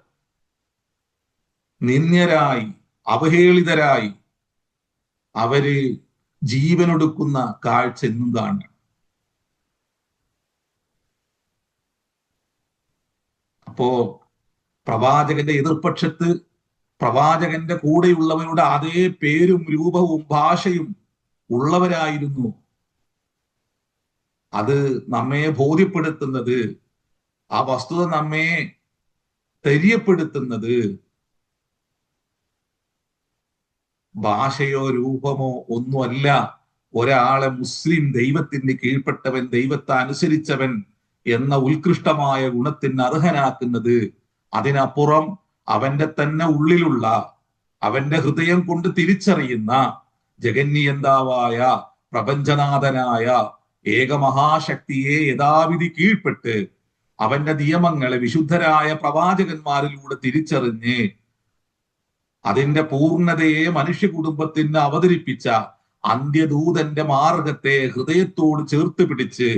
നിന്ദ്യരായി, അവഹേളിതരായി അവര് ജീവനൊടുക്കുന്ന കാഴ്ച എന്നും കാണണം. അപ്പോ പ്രവാചകന്റെ എതിർപക്ഷത്ത് പ്രവാചകന്റെ കൂടെയുള്ളവരുടെ അതേ പേരും രൂപവും ഭാഷയും ഉള്ളവരായിരുന്നു. അത് നമ്മെ ബോധ്യപ്പെടുത്തുന്നത്, ആ വസ്തുത നമ്മെ തെര്യപ്പെടുത്തുന്നത് ഭാഷയോ രൂപമോ ഒന്നുമല്ല ഒരാളെ മുസ്ലിം, ദൈവത്തിന് കീഴ്പ്പെട്ടവൻ, ദൈവത്തെ അനുസരിച്ചവൻ എന്ന ഉത്കൃഷ്ടമായ ഗുണത്തിന് അർഹനാക്കുന്നത്. അതിനപ്പുറം അവന്റെ തന്നെ ഉള്ളിലുള്ള, അവന്റെ ഹൃദയം കൊണ്ട് തിരിച്ചറിയുന്ന ജഗന്നിയന്താവായ പ്രപഞ്ചനാഥനായ ഏകമഹാശക്തിയെ യഥാവിധി കീഴ്പ്പെട്ട് അവന്റെ നിയമങ്ങളെ വിശുദ്ധരായ പ്രവാചകന്മാരിലൂടെ തിരിച്ചറിഞ്ഞ് അതിന്റെ പൂർണ്ണതയെ മനുഷ്യ കുടുംബത്തിന് അവതരിപ്പിച്ച അന്ത്യദൂതന്റെ മാർഗത്തെ ഹൃദയത്തോട് ചേർത്ത് പിടിച്ച്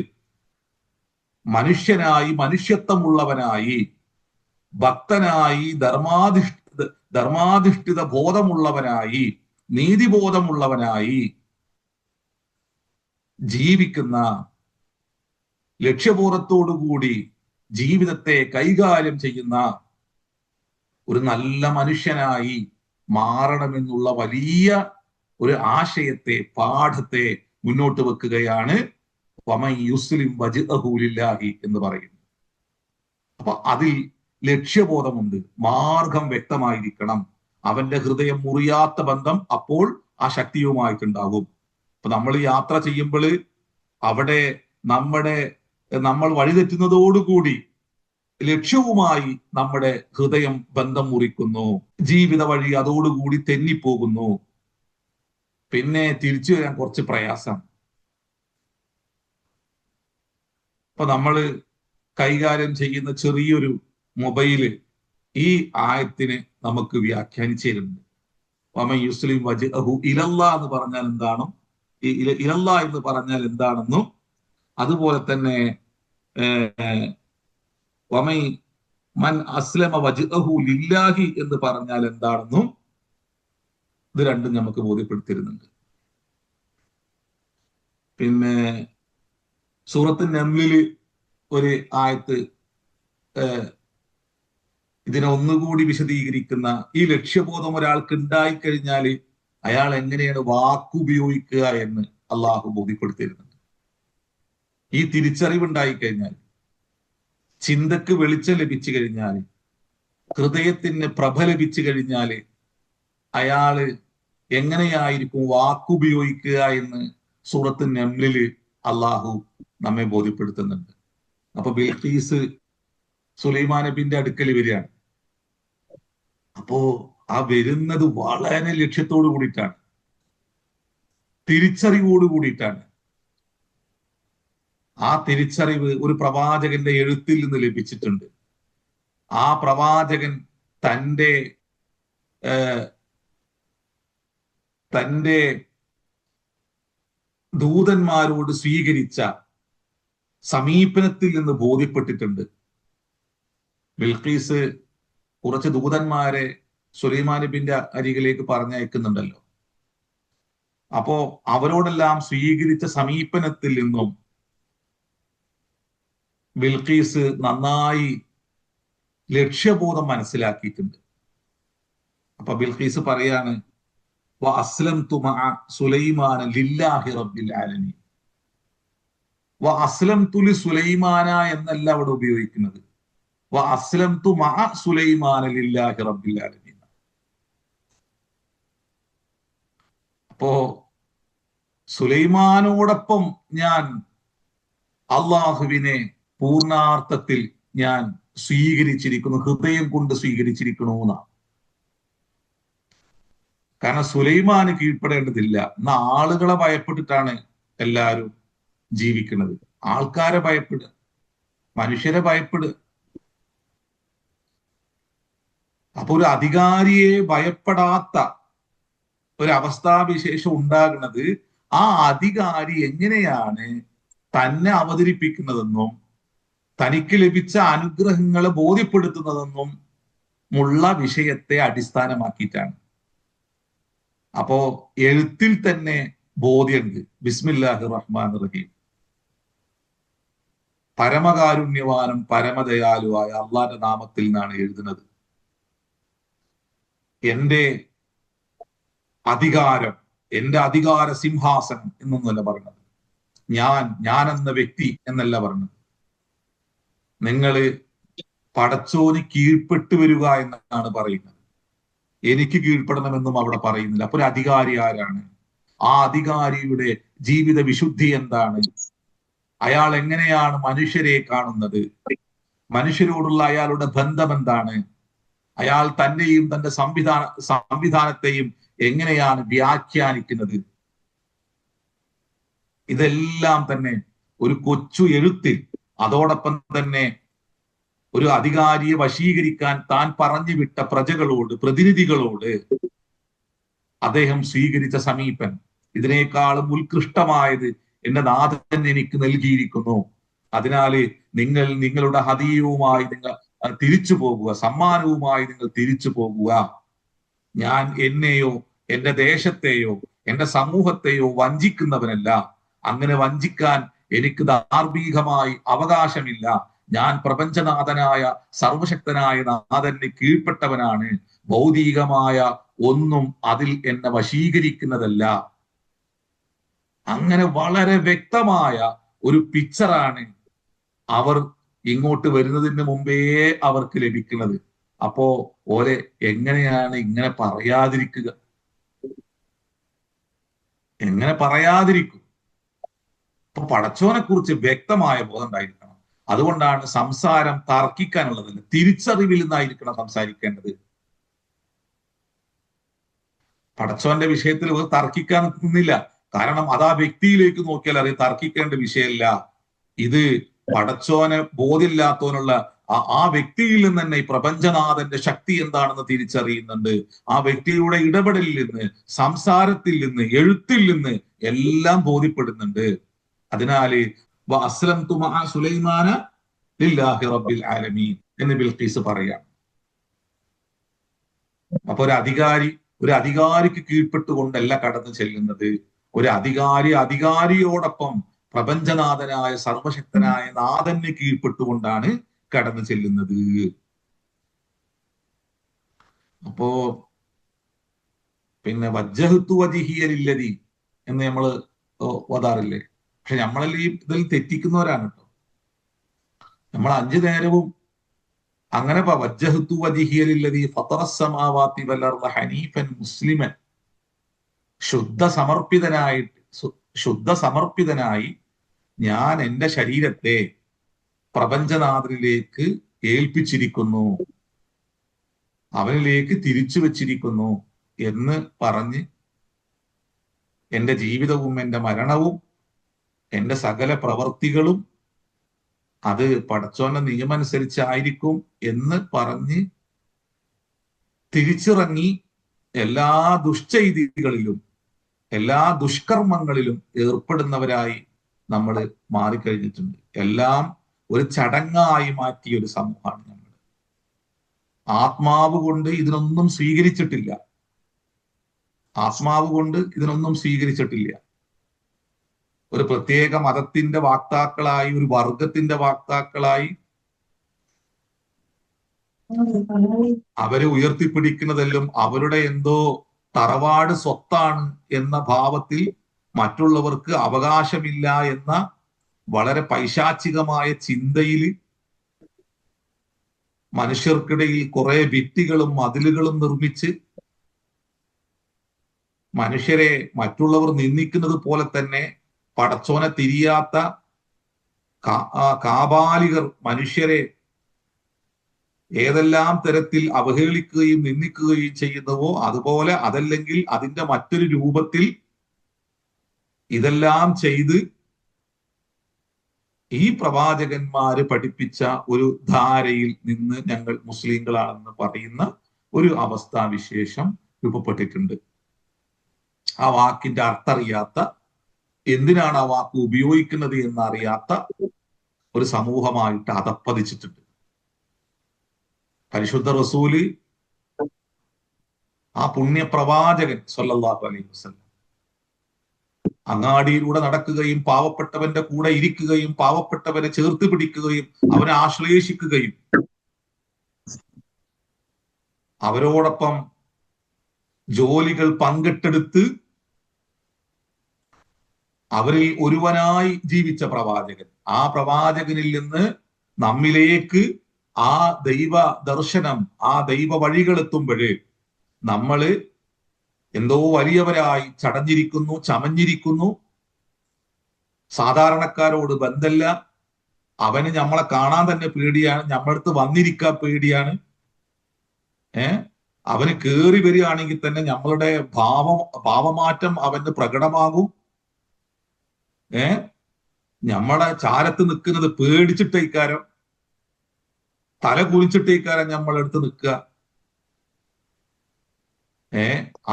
മനുഷ്യനായി, മനുഷ്യത്വമുള്ളവനായി, ഭക്തനായി, ധർമാധിഷ്ഠിത ബോധമുള്ളവനായി, നീതിബോധമുള്ളവനായി ജീവിക്കുന്ന, ലക്ഷ്യബോധത്തോടുകൂടി ജീവിതത്തെ കൈകാര്യം ചെയ്യുന്ന ഒരു നല്ല മനുഷ്യനായി മാറണമെന്നുള്ള വലിയ ഒരു ആശയത്തെ, പാഠത്തെ മുന്നോട്ട് വെക്കുകയാണ് വമൻ യുസ്ലിം വജ്ഹഹു ലില്ലാഹി എന്ന് പറയുന്നത്. അപ്പൊ അതിൽ ലക്ഷ്യബോധമുണ്ട്, മാർഗം വ്യക്തമായിരിക്കണം. അവന്റെ ഹൃദയം മുറിയാത്ത ബന്ധം അപ്പോൾ ആ ശക്തിയുമായിട്ടുണ്ടാകും. അപ്പൊ നമ്മൾ യാത്ര ചെയ്യുമ്പോൾ അവിടെ നമ്മൾ വഴിതെറ്റുന്നതോടുകൂടി ലക്ഷ്യവുമായി നമ്മുടെ ഹൃദയം ബന്ധം മുറിക്കുന്നു, ജീവിത വഴി അതോടുകൂടി തെന്നിപ്പോകുന്നു. പിന്നെ തിരിച്ചു വരാൻ കുറച്ച് പ്രയാസം. ഇപ്പൊ നമ്മൾ കൈകാര്യം ചെയ്യുന്ന ചെറിയൊരു മൊബൈല് ഈ ആയത്തിന് നമുക്ക് വ്യാഖ്യാനിച്ചിരുന്നുണ്ട്. വമൻ യുസ്ലിം വജ്ഹഹു ഇലല്ലാ എന്ന് പറഞ്ഞാൽ എന്താണോ, ഈ ഇലല്ലാ എന്ന് പറഞ്ഞാൽ എന്താണെന്നും, അതുപോലെ തന്നെ വമൻ മൻ അസ്ലമ വജ്ഹഹു ലില്ലാഹി എന്ന് പറഞ്ഞാൽ എന്താണെന്നും ഇത് രണ്ടും നമുക്ക് ബോധ്യപ്പെടുത്തിയിരുന്നുണ്ട്. പിന്നെ സൂറത്ത് നംലില് ഒരു ആയത്ത് ഇതിനെ ഒന്നുകൂടി വിശദീകരിക്കുന്ന, ഈ ലക്ഷ്യബോധം ഒരാൾക്ക് ഉണ്ടായിക്കഴിഞ്ഞാൽ അയാൾ എങ്ങനെയാണ് വാക്കുപയോഗിക്കുക എന്ന് അള്ളാഹു ബോധ്യപ്പെടുത്തിയിരുന്നുണ്ട്. ഈ തിരിച്ചറിവുണ്ടായിക്കഴിഞ്ഞാൽ, ചിന്തക്ക് വെളിച്ചം ലഭിച്ചു കഴിഞ്ഞാൽ, ഹൃദയത്തിന് പ്രഭ ലഭിച്ചു കഴിഞ്ഞാൽ അയാള് എങ്ങനെയായിരിക്കും വാക്കുപയോഗിക്കുക എന്ന് സൂറത്ത് നംലില് അള്ളാഹു നമ്മെ ബോധ്യപ്പെടുത്തുന്നുണ്ട്. അപ്പൊ ബിൽഖീസ് സുലൈമാൻ നബിന്റെ അടുക്കൽ വരികയാണ്. അപ്പോ ആ വരുന്നത് വളരെ ലക്ഷ്യത്തോടു കൂടിയിട്ടാണ്, തിരിച്ചറിവോട് കൂടിയിട്ടാണ്. ആ തിരിച്ചറിവ് ഒരു പ്രവാചകന്റെ എഴുത്തിൽ നിന്ന് ലഭിച്ചിട്ടുണ്ട്. ആ പ്രവാചകൻ തന്റെ ദൂതന്മാരോട് സ്വീകരിച്ച സമീപനത്തിൽ നിന്ന് ബോധ്യപ്പെട്ടിട്ടുണ്ട്. ബിൽഖീസ് കുറച്ച് ദൂതന്മാരെ സുലൈമാൻ നബിന്റെ അരികിലേക്ക് പറഞ്ഞയക്കുന്നുണ്ടല്ലോ. അപ്പോ അവരോടെല്ലാം സ്വീകരിച്ച സമീപനത്തിൽ നിന്നും ബിൽഖീസ് നന്നായി ലക്ഷ്യബോധം മനസ്സിലാക്കിയിട്ടുണ്ട്. അപ്പൊ ബിൽഖീസ് പറയാണ്, വ അസ്ലംതു മഅ സുലൈമാന ലില്ലാഹി റബ്ബിൽ ആലമീൻ. വ അസ്ലംതു ലി സുലൈമാന എന്നല്ല അവിടെ ഉപയോഗിക്കുന്നത്, വ അസ്ലംതു മഅ സുലൈമാന ലില്ലാഹി റബ്ബിൽ ആലമീൻ. അപ്പോ സുലൈമാനോടൊപ്പം ഞാൻ അള്ളാഹുവിനെ പൂർണാർത്ഥത്തിൽ ഞാൻ സ്വീകരിച്ചിരിക്കുന്നു, ഹൃദയം കൊണ്ട് സ്വീകരിച്ചിരിക്കണു എന്നാണ്. കാരണം സുലൈമാന് കീഴ്പ്പെടേണ്ടതില്ല. എന്ന ആളുകളെ ഭയപ്പെട്ടിട്ടാണ് എല്ലാവരും ജീവിക്കുന്നത്. ആൾക്കാരെ ഭയപ്പെടുക, മനുഷ്യരെ ഭയപ്പെടുക. അപ്പൊ ഒരു അധികാരിയെ ഭയപ്പെടാത്ത ഒരവസ്ഥാവിശേഷം ഉണ്ടാകുന്നത് ആ അധികാരി എങ്ങനെയാണ് തന്നെ അവതരിപ്പിക്കുന്നതെന്നും തനിക്ക് ലഭിച്ച അനുഗ്രഹങ്ങളെ ബോധ്യപ്പെടുത്തുന്നതെന്നും ഉള്ള വിഷയത്തെ അടിസ്ഥാനമാക്കിയിട്ടാണ്. അപ്പോ എഴുത്തിൽ തന്നെ ബോധ്യമുണ്ട്. ബിസ്മില്ലാഹിർ റഹ്മാനിർ റഹീം, പരമകാരുണ്യവാനും പരമദയാലുവായ അള്ളാന്റെ നാമത്തിൽ നിന്നാണ് എഴുതുന്നത്. എന്റെ അധികാരം, എന്റെ അധികാര സിംഹാസനം എന്നൊന്നല്ല പറഞ്ഞത്, ഞാൻ എന്ന വ്യക്തി എന്നല്ല പറഞ്ഞത്. നിങ്ങള് പടച്ചോന് കീഴ്പ്പെട്ടു വരിക എന്നാണ് പറയുന്നത്. എനിക്ക് കീഴ്പ്പെടണമെന്നും അവിടെ പറയുന്നില്ല. അപ്പൊ ഒരു അധികാരി ആരാണ്? ആ അധികാരിയുടെ ജീവിത വിശുദ്ധി എന്താണ്? അയാൾ എങ്ങനെയാണ് മനുഷ്യരെ കാണുന്നത്? മനുഷ്യരോടുള്ള അയാളുടെ ബന്ധം എന്താണ്? അയാൾ തന്നെയും തന്റെ സംവിധാനത്തെയും എങ്ങനെയാണ് വ്യാഖ്യാനിക്കുന്നത്? ഇതെല്ലാം തന്നെ ഒരു കൊച്ചു എഴുത്തിൽ, അതോടൊപ്പം തന്നെ ഒരു അധികാരിയെ വശീകരിക്കാൻ താൻ പറഞ്ഞു വിട്ട പ്രജകളോട്, പ്രതിനിധികളോട് അദ്ദേഹം സ്വീകരിച്ച സമീപനം, ഇതിനേക്കാളും ഉത്കൃഷ്ടമായത് എന്റെ നാഥൻ എനിക്ക് നൽകിയിരിക്കുന്നു. അതിനാല് നിങ്ങൾ നിങ്ങളുടെ ഹദിയവുമായി നിങ്ങൾ തിരിച്ചു പോകുക, സമ്മാനവുമായി നിങ്ങൾ തിരിച്ചു പോകുക. ഞാൻ എന്നെയോ എന്റെ ദേശത്തെയോ എന്റെ സമൂഹത്തെയോ വഞ്ചിക്കുന്നവനല്ല. അങ്ങനെ വഞ്ചിക്കാൻ എനിക്ക് ധാർമ്മികമായി അവകാശമില്ല. ഞാൻ പ്രപഞ്ചനാഥനായ സർവശക്തനായ നാഥന് കീഴ്പ്പെട്ടവനാണ്. ഭൗതികമായ ഒന്നും അതിൽ എന്നെ വശീകരിക്കുന്നതല്ല. അങ്ങനെ വളരെ വ്യക്തമായ ഒരു പിക്ചറാണ് അവർ ഇങ്ങോട്ട് വരുന്നതിന് മുമ്പേ അവർക്ക് ലഭിക്കുന്നത്. അപ്പോ ഓരെ എങ്ങനെയാണ് ഇങ്ങനെ പറയാതിരിക്കുക? എങ്ങനെ പറയാതിരിക്കും? അപ്പൊ പടച്ചോനെ കുറിച്ച് വ്യക്തമായ ബോധം ഉണ്ടായിരിക്കണം. അതുകൊണ്ടാണ് സംസാരം തർക്കിക്കാനുള്ളതല്ല, തിരിച്ചറിവിൽ നിന്നായിരിക്കണം സംസാരിക്കേണ്ടത്. പടച്ചോന്റെ വിഷയത്തിൽ തർക്കിക്കാൻ നിന്നില്ല. കാരണം അത് ആ വ്യക്തിയിലേക്ക് നോക്കിയാൽ അറിയാം തർക്കിക്കേണ്ട വിഷയമല്ല. ഇത് പടച്ചോനെ ബോധ്യമില്ലാത്തവനുള്ള ആ വ്യക്തിയിൽ നിന്ന് തന്നെ ഈ പ്രപഞ്ചനാഥന്റെ ശക്തി എന്താണെന്ന് തിരിച്ചറിയുന്നുണ്ട്. ആ വ്യക്തിയുടെ ഇടപെടലിൽ നിന്ന്, സംസാരത്തിൽ നിന്ന്, എഴുത്തിൽ നിന്ന് എല്ലാം ബോധ്യപ്പെടുന്നുണ്ട്. അതിനാല് അസ്ലംതു മഅ സുലൈമാന ലില്ലാഹി റബ്ബിൽ ആലമീൻ എന്ന് ബിൽഖീസ് പറയാം. അപ്പൊ ഒരു അധികാരിക്ക് കീഴ്പ്പെട്ടുകൊണ്ടല്ല കടന്നു ചെല്ലുന്നത്. ഒരു അധികാരിയോടൊപ്പം പ്രപഞ്ചനാഥനായ സർവശക്തനായ നാഥന് കീഴ്പ്പെട്ടുകൊണ്ടാണ് കടന്നു ചെല്ലുന്നത്. അപ്പോ പിന്നെ വജ്ജഹ്തു വജ്ഹിയ ലില്ലദി എന്ന് നമ്മള് ഓതാറില്ലേ? പക്ഷെ നമ്മളെല്ലാം ഈ ഇതിൽ തെറ്റിക്കുന്നവരാണ് കേട്ടോ. നമ്മൾ 5 നേരവും അങ്ങനെ വജ്ജഹ്തു വജ്ഹിയ ലില്ലദി ഫത്തറസ് സമാവാതി വൽ അർള ഹനീഫൻ മുസ്ലിമൻ, ശുദ്ധ സമർപ്പിതനായി ഞാൻ എൻ്റെ ശരീരത്തെ പ്രപഞ്ചനാഥനിലേക്ക് ഏൽപ്പിച്ചിരിക്കുന്നു, അവനിലേക്ക് തിരിച്ചു വെച്ചിരിക്കുന്നു എന്ന് പറഞ്ഞ് എൻ്റെ ജീവിതവും എൻ്റെ മരണവും എൻ്റെ സകല പ്രവർത്തികളും അത് പടച്ചോന്റെ നിയമമനുസരിച്ചായിരിക്കും എന്ന് പറഞ്ഞ് തിരിച്ചിറങ്ങി എല്ലാ ദുഷ്ചെയ്തികളിലും എല്ലാ ദുഷ്കർമ്മങ്ങളിലും ഏർപ്പെടുന്നവരായി നമ്മൾ മാറിക്കഴിഞ്ഞിട്ടുണ്ട്. എല്ലാം ഒരു ചടങ്ങായി മാറ്റിയ ഒരു സമൂഹമാണ് നമ്മൾ. ആത്മാവ് കൊണ്ട് ഇതിനൊന്നും സ്വീകരിച്ചിട്ടില്ല. ഒരു പ്രത്യേക മതത്തിന്റെ വാക്താക്കളായി, ഒരു വർഗത്തിന്റെ വാക്താക്കളായി അവരെ ഉയർത്തിപ്പിടിക്കുന്നതെല്ലാം അവരുടെ എന്തോ തറവാട് സ്വത്താണ് എന്ന ഭാവത്തിൽ മറ്റുള്ളവർക്ക് അവകാശമില്ല എന്ന വളരെ പൈശാചികമായ ചിന്തയിൽ മനുഷ്യർക്കിടയിൽ കുറെ ഭിത്തികളും മതിലുകളും നിർമ്മിച്ച് മനുഷ്യരെ മറ്റുള്ളവർ നിന്ദിക്കുന്നത് പോലെ തന്നെ പടച്ചോനെ തിരിയാത്ത കാബാലികർ മനുഷ്യരെ ഏതെല്ലാം തരത്തിൽ അവഹേളിക്കുകയും നിന്ദിക്കുകയും ചെയ്യുന്നുവോ അതുപോലെ, അതല്ലെങ്കിൽ അതിന്റെ മറ്റൊരു രൂപത്തിൽ ഇതെല്ലാം ചെയ്ത് ഈ പ്രവാചകന്മാര് പഠിപ്പിച്ച ഒരു ധാരയിൽ നിന്ന് ഞങ്ങൾ മുസ്ലിങ്ങളാണെന്ന് പറയുന്ന ഒരു അവസ്ഥാവിശേഷം രൂപപ്പെട്ടിട്ടുണ്ട്. ആ വാക്കിന്റെ അർത്ഥറിയാത്ത, എന്തിനാണ് ആ വാക്ക് ഉപയോഗിക്കുന്നത് എന്നറിയാത്ത ഒരു സമൂഹമായിട്ട് അധപ്പതിച്ചിട്ടുണ്ട്. പരിശുദ്ധ റസൂല്, ആ പുണ്യ പ്രവാചകൻ സ്വല്ലല്ലാഹു അലൈഹി വസല്ലം അങ്ങാടിയിലൂടെ നടക്കുകയും പാവപ്പെട്ടവന്റെ കൂടെ ഇരിക്കുകയും പാവപ്പെട്ടവരെ ചേർത്ത് പിടിക്കുകയും അവനെ ആശ്ലേഷിക്കുകയും അവരോടൊപ്പം ജോലികൾ പങ്കിട്ടെടുത്ത് അവരിൽ ഒരുവനായി ജീവിച്ച പ്രവാചകൻ. ആ പ്രവാചകനിൽ നിന്ന് നമ്മിലേക്ക് ആ ദൈവ ദർശനം, ആ ദൈവ വഴികൾ എത്തുമ്പോഴേ നമ്മള് എന്തോ വലിയവരായി ചടഞ്ഞിരിക്കുന്നു, ചമഞ്ഞിരിക്കുന്നു. സാധാരണക്കാരോട് ബന്ധമില്ല, അവന് നമ്മളെ കാണാൻ തന്നെ പേടിയാണ്, നമ്മളടുത്ത് വന്നിരിക്കാൻ പേടിയാണ്. അവന് കേറി വരികയാണെങ്കിൽ തന്നെ നമ്മളുടെ ഭാവമാറ്റം അവന് പ്രകടമാകും. നമ്മളെ ചാരത്ത് നിൽക്കുന്നത് പേടിച്ചിട്ടേക്കാരം, തല കുലിച്ചിട്ടേക്കാരം നമ്മളെടുത്ത് നിൽക്കുക.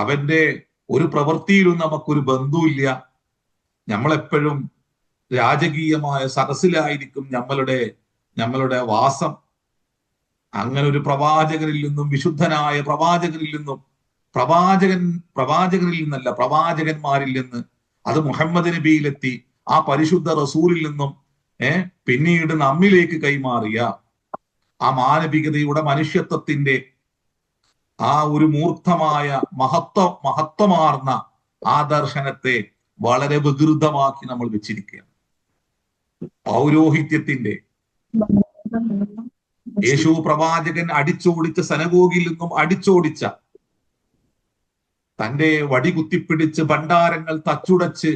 അവന്റെ ഒരു പ്രവൃത്തിയിലും നമുക്കൊരു ബന്ധവുമില്ല. നമ്മളെപ്പോഴും രാജകീയമായ സദസ്സിലായിരിക്കും നമ്മളുടെ വാസം. അങ്ങനെ ഒരു പ്രവാചകനിൽ നിന്നും, വിശുദ്ധനായ പ്രവാചകനിൽ നിന്നും, പ്രവാചകനിൽ നിന്നല്ല പ്രവാചകന്മാരിൽ നിന്ന്, അത് മുഹമ്മദ് നബിയിലെത്തി ആ പരിശുദ്ധ റസൂലിൽ നിന്നും പിന്നീട് നമ്മിലേക്ക് കൈമാറിയ ആ മാനവികതയുടെ മനുഷ്യത്വത്തിന്റെ ആ ഒരു മൂർത്തമായ മഹത്വമാർന്ന ആ ദർശനത്തെ വളരെ വികൃതമാക്കി നമ്മൾ വെച്ചിരിക്കുകയാണ്. പൗരോഹിത്യത്തിന്റെ യേശു പ്രവാചകൻ അടിച്ചോടിച്ച സനഗോഗിൽ നിന്നും അടിച്ചോടിച്ച, തന്റെ വടി കുത്തിപ്പിടിച്ച് ഭണ്ഡാരങ്ങൾ തച്ചുടച്ച്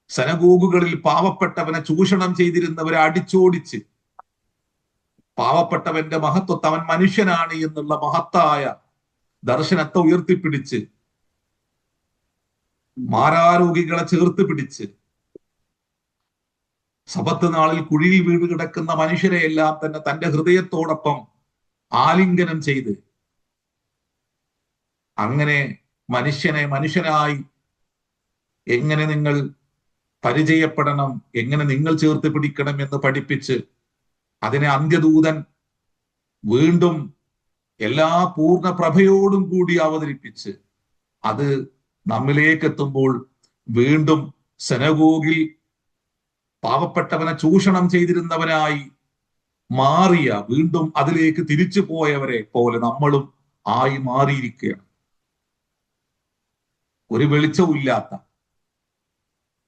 സനഗോഗുകളിൽ പാവപ്പെട്ടവനെ ചൂഷണം ചെയ്തിരുന്നവരെ അടിച്ചോടിച്ച് പാവപ്പെട്ടവന്റെ മഹത്വത്തെ, അവൻ മനുഷ്യനാണ് എന്നുള്ള മഹത്തായ ദർശനത്തെ ഉയർത്തിപ്പിടിച്ച് മാരാരോഗികളെ ചേർത്ത് പിടിച്ച് സബത്ത് നാളിൽ കുഴിയിൽ വീട് കിടക്കുന്ന മനുഷ്യരെ എല്ലാം തന്നെ തന്റെ ഹൃദയത്തോടൊപ്പം ആലിംഗനം ചെയ്ത് അങ്ങനെ മനുഷ്യനെ മനുഷ്യനായി എങ്ങനെ നിങ്ങൾ പരിചയപ്പെടണം, എങ്ങനെ നിങ്ങൾ ചേർത്ത് പിടിക്കണം എന്ന് പഠിപ്പിച്ച് അതിനെ അന്ത്യദൂതൻ വീണ്ടും എല്ലാ പൂർണ്ണ പ്രഭയോടും കൂടി അവതരിപ്പിച്ച് അത് നമ്മിലേക്ക് എത്തുമ്പോൾ വീണ്ടും സെനഗോഗിൽ പാവപ്പെട്ടവനെ ചൂഷണം ചെയ്തിരുന്നവനായി മാറിയ, വീണ്ടും അതിലേക്ക് തിരിച്ചു പോയവരെ പോലെ നമ്മളും ആയി മാറിയിരിക്കുകയാണ്. ഒരു വെളിച്ചമില്ലാത്ത,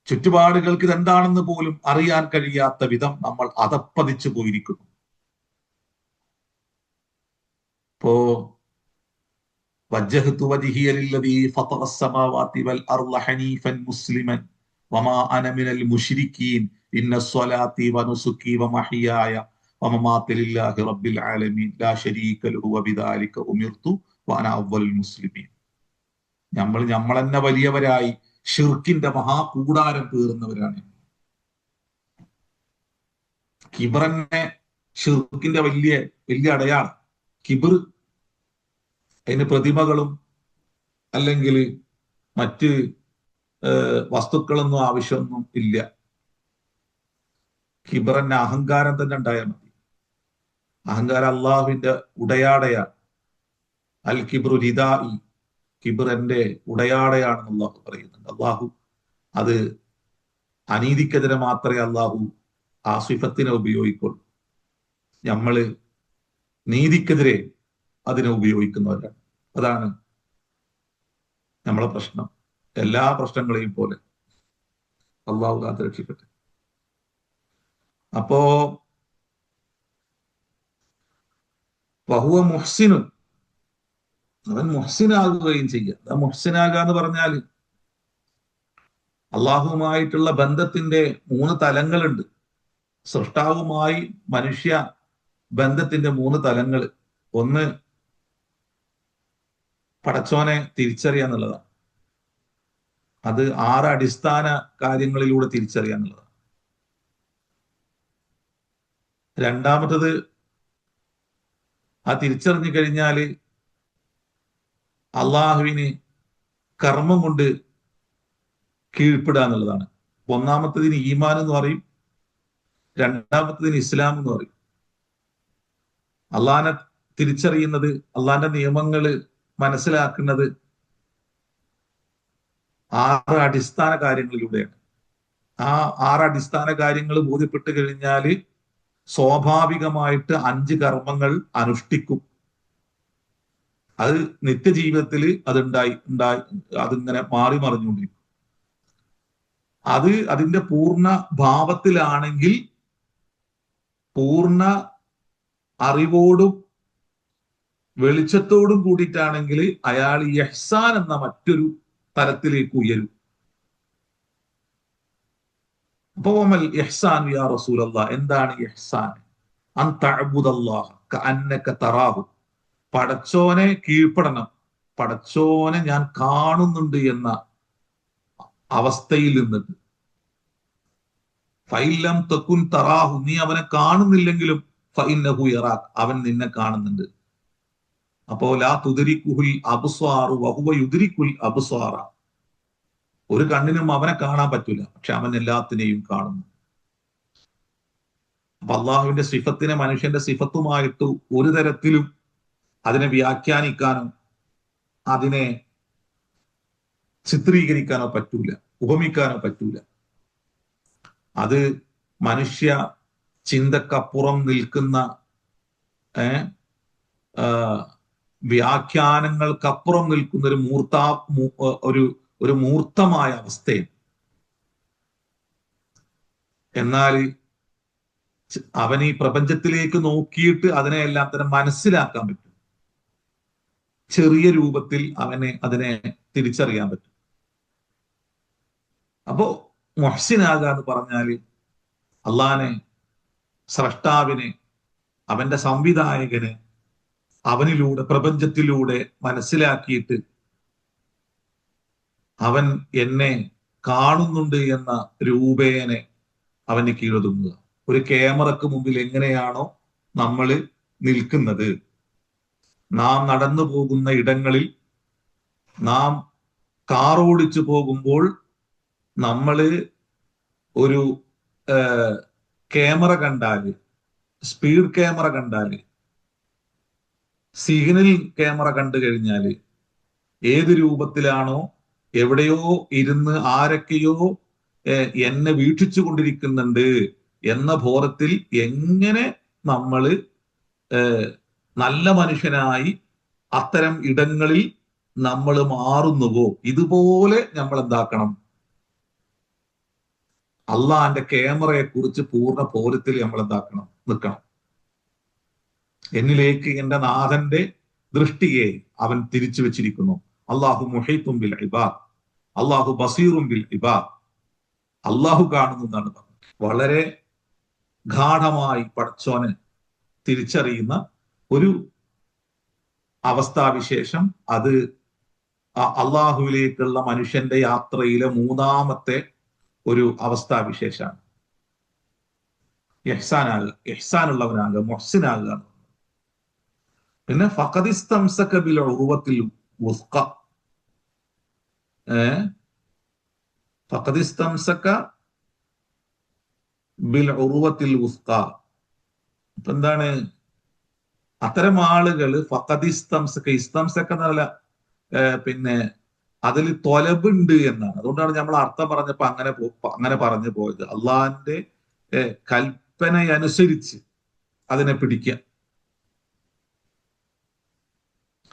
ചുറ്റുപാടുകൾക്ക് ഇതെന്താണെന്ന് പോലും അറിയാൻ കഴിയാത്ത വിധം നമ്മൾ അധപ്പതിച്ചു പോയിരിക്കുന്നു. ഇപ്പോ വജ്ജഹ്തു വജ്ഹിയ ലില്ലദീ ഫതറ അസ്സമാവാതി വൽ അർള ഹനീഫൻ മുസ്ലിമൻ വമാ അന മിനൽ മുശ്രിക്കീൻ ഇന്ന സ്വലാത്തി വനുസുക്കി വമഹിയായ വമമാതി ലില്ലാഹി റബ്ബിൽ ആലമീൻ ലാ ശരീക ലഹു വബിദാലിക ഉമിർതു വഅന അവ്വലുൽ മുസ്ലിമീൻ. നമ്മൾ തന്നെ വലിയവരായി ഷിർക്കിന്റെ മഹാകൂടാരം തീർന്നവരാണ്. കിബറന്നെ ഷിർക്കിന്റെ വലിയ വലിയ അടയാളം. കിബർ, അതിന് പ്രതിമകളും അല്ലെങ്കിൽ മറ്റ് വസ്തുക്കളൊന്നും ആവശ്യമൊന്നും ഇല്ല. കിബറന്നെ അഹങ്കാരം തന്നെ ഉണ്ടായാൽ മതി. അഹങ്കാരം അള്ളാഹുവിന്റെ ഉടയാടയാണ്. അൽ കിബ്റു രിദാഇ, കിബർ എന്റെ ഉടയാടയാണെന്ന് അള്ളാഹു പറയുന്നുണ്ട്. അള്ളാഹു അത് അനീതിക്കെതിരെ മാത്രമേ അള്ളാഹു ആ സിഫത്തിനെ ഉപയോഗിക്കുള്ളൂ. നമ്മള് നീതിക്കെതിരെ അതിനെ ഉപയോഗിക്കുന്നവരാണ്. അതാണ് നമ്മളെ പ്രശ്നം. എല്ലാ പ്രശ്നങ്ങളെയും പോലെ അള്ളാഹു കാത്ത് രക്ഷിക്കട്ടെ. അപ്പോ വഹുവ മുഹ്സിനുൻ, അവൻ മുഹ്സിനാകുകയും ചെയ്യുക. മുഹ്സിനാകുക എന്ന് പറഞ്ഞാൽ അള്ളാഹുവുമായിട്ടുള്ള ബന്ധത്തിന്റെ 3 തലങ്ങളുണ്ട്. സൃഷ്ടാവുമായി മനുഷ്യ ബന്ധത്തിന്റെ 3 തലങ്ങൾ. ഒന്ന്, പടച്ചോനെ തിരിച്ചറിയാന്നുള്ളതാണ്. അത് 6 അടിസ്ഥാന കാര്യങ്ങളിലൂടെ തിരിച്ചറിയാന്നുള്ളതാണ്. രണ്ടാമത്തത്, ആ തിരിച്ചറിഞ്ഞു കഴിഞ്ഞാല് അള്ളാഹുവിന് കർമ്മം കൊണ്ട് കീഴ്പ്പെടുക എന്നുള്ളതാണ്. ഒന്നാമത്തതിന് ഈമാൻ എന്ന് പറയും, രണ്ടാമത്തതിന് ഇസ്ലാം എന്ന് പറയും. അള്ളാഹിനെ തിരിച്ചറിയുന്നത്, അള്ളാഹിന്റെ നിയമങ്ങൾ മനസ്സിലാക്കുന്നത് 6 അടിസ്ഥാന കാര്യങ്ങളിലൂടെയാണ്. ആ 6 അടിസ്ഥാന കാര്യങ്ങൾ ബോധ്യപ്പെട്ട് കഴിഞ്ഞാൽ സ്വാഭാവികമായിട്ട് 5 കർമ്മങ്ങൾ അനുഷ്ഠിക്കും. അത് നിത്യജീവിതത്തിൽ അതിങ്ങനെ മാറി മറിഞ്ഞുകൊണ്ടിരിക്കും. അത് അതിന്റെ പൂർണ്ണ ഭാവത്തിലാണെങ്കിൽ, പൂർണ്ണ അറിവോടും വെളിച്ചത്തോടും കൂടിയിട്ടാണെങ്കിൽ അയാൾ ഇഹ്സാൻ എന്ന മറ്റൊരു തലത്തിലേക്ക് ഉയരും. അപ്പൊ ഇഹ്സാൻ യാ റസൂലല്ലാഹ്, എന്താണ് ഇഹ്സാൻ? അൻ തഅബുദല്ലാഹ കഅന്നക തറാഹു, പടച്ചോനെ കീഴ്പ്പെടണം, പടച്ചോനെ ഞാൻ കാണുന്നുണ്ട് എന്ന അവസ്ഥയിൽ നിന്നിട്ട്. ഫൈലം തകുൻ തറാഹു, നീ അവനെ കാണുന്നില്ലെങ്കിലും ഫഇന്നഹു യറാക്, അവൻ നിന്നെ കാണുന്നുണ്ട്. അപ്പോ ലാ തുദ്രികുൽ അബ്സാറു വഹുവ യുദ്രികുൽ അബ്സാറ, ഒരു കണ്ണിനും അവനെ കാണാൻ പറ്റില്ല, പക്ഷെ അവൻ എല്ലാത്തിനെയും കാണുന്നു. അപ്പൊ അള്ളാഹുവിന്റെ സിഫത്തിനെ മനുഷ്യന്റെ സിഫത്തുമായിട്ട് ഒരു തരത്തിലും അതിനെ വ്യാഖ്യാനിക്കാനോ അതിനെ ചിത്രീകരിക്കാനോ പറ്റൂല, ഉപമിക്കാനോ പറ്റൂല. അത് മനുഷ്യ ചിന്തക്കപ്പുറം നിൽക്കുന്ന വ്യാഖ്യാനങ്ങൾക്കപ്പുറം നിൽക്കുന്ന ഒരു മൂർത്തമായ അവസ്ഥയാണ്. എന്നാൽ അവൻ ഈ പ്രപഞ്ചത്തിലേക്ക് നോക്കിയിട്ട് അതിനെയെല്ലാം തന്നെ മനസ്സിലാക്കാൻ പറ്റും. ചെറിയ രൂപത്തിൽ അതിനെ തിരിച്ചറിയാൻ പറ്റും. അപ്പോ മുഹ്സിനാകുക എന്ന് പറഞ്ഞാല് അള്ളാനെ, സ്രഷ്ടാവിനെ, അവന്റെ സംവിധായകനെ അവനിലൂടെ, പ്രപഞ്ചത്തിലൂടെ മനസ്സിലാക്കിയിട്ട് അവൻ എന്നെ കാണുന്നുണ്ട് എന്ന രൂപേനെ അവന് കീഴൊതുങ്ങുക. ഒരു ക്യാമറക്ക് മുമ്പിൽ എങ്ങനെയാണോ നമ്മൾ നിൽക്കുന്നത്, നാം നടന്നു പോകുന്ന ഇടങ്ങളിൽ, നാം കാർ ഓടിച്ചു പോകുമ്പോൾ നമ്മള് ഒരു ക്യാമറ കണ്ടാല്, സ്പീഡ് ക്യാമറ കണ്ടാല്, സിഗ്നൽ ക്യാമറ കണ്ടു കഴിഞ്ഞാല് ഏത് രൂപത്തിലാണോ, എവിടെയോ ഇരുന്ന് ആരൊക്കെയോ എന്നെ വീക്ഷിച്ചു കൊണ്ടിരിക്കുന്നുണ്ട് എന്ന ബോധത്തിൽ എങ്ങനെ നമ്മള് നല്ല മനുഷ്യനായി അത്തരം ഇടങ്ങളിൽ നമ്മൾ മാറുന്നുവോ, ഇതുപോലെ നമ്മൾ എന്താക്കണം, അള്ളാന്റെ ക്യാമറയെ കുറിച്ച് പൂർണ്ണ ബോധത്തിൽ നമ്മൾ എന്താക്കണം, നിൽക്കണം. എന്നിലേക്ക് എന്റെ നാഥന്റെ ദൃഷ്ടിയെ അവൻ തിരിച്ചു വെച്ചിരിക്കുന്നു. അള്ളാഹു മുഹീത്തും ബിൽ ഇബാദ്, അള്ളാഹു ബസീറും ബിൽ ഇബാദ്. അള്ളാഹു കാണുന്നതാണ് പറഞ്ഞത്. വളരെ ഗാഠമായി പടച്ചോനെ തിരിച്ചറിയുന്ന ഒരു അവസ്ഥാവിശേഷം. അത് അള്ളാഹുവിലേക്കുള്ള മനുഷ്യന്റെ യാത്രയിലെ മൂന്നാമത്തെ ഒരു അവസ്ഥാവിശേഷമാണ്. ഇഹ്സാനുള്ളവനാകുക, മുഹ്സിനാകുക. പിന്നെ ഫഖദിസ്തംസക ബിൽ ഉർവത്തിൽ വുസ്ഖ, ഫഖദിസ്തംസക ബിൽ ഉർവത്തിൽ വുസ്ഖ. ഇപ്പൊ എന്താണ് അത്തരം ആളുകൾ? ഫഖദിസ്തംസക, ഇസ്തംസക എന്നല്ല, പിന്നെ അതിൽ തൊലബുണ്ട് എന്നാണ്. അതുകൊണ്ടാണ് നമ്മൾ അർത്ഥം പറഞ്ഞപ്പോ അങ്ങനെ പറഞ്ഞു പോയത്. അള്ളാഹിന്റെ കൽപ്പനയനുസരിച്ച് അതിനെ പിടിക്കുക.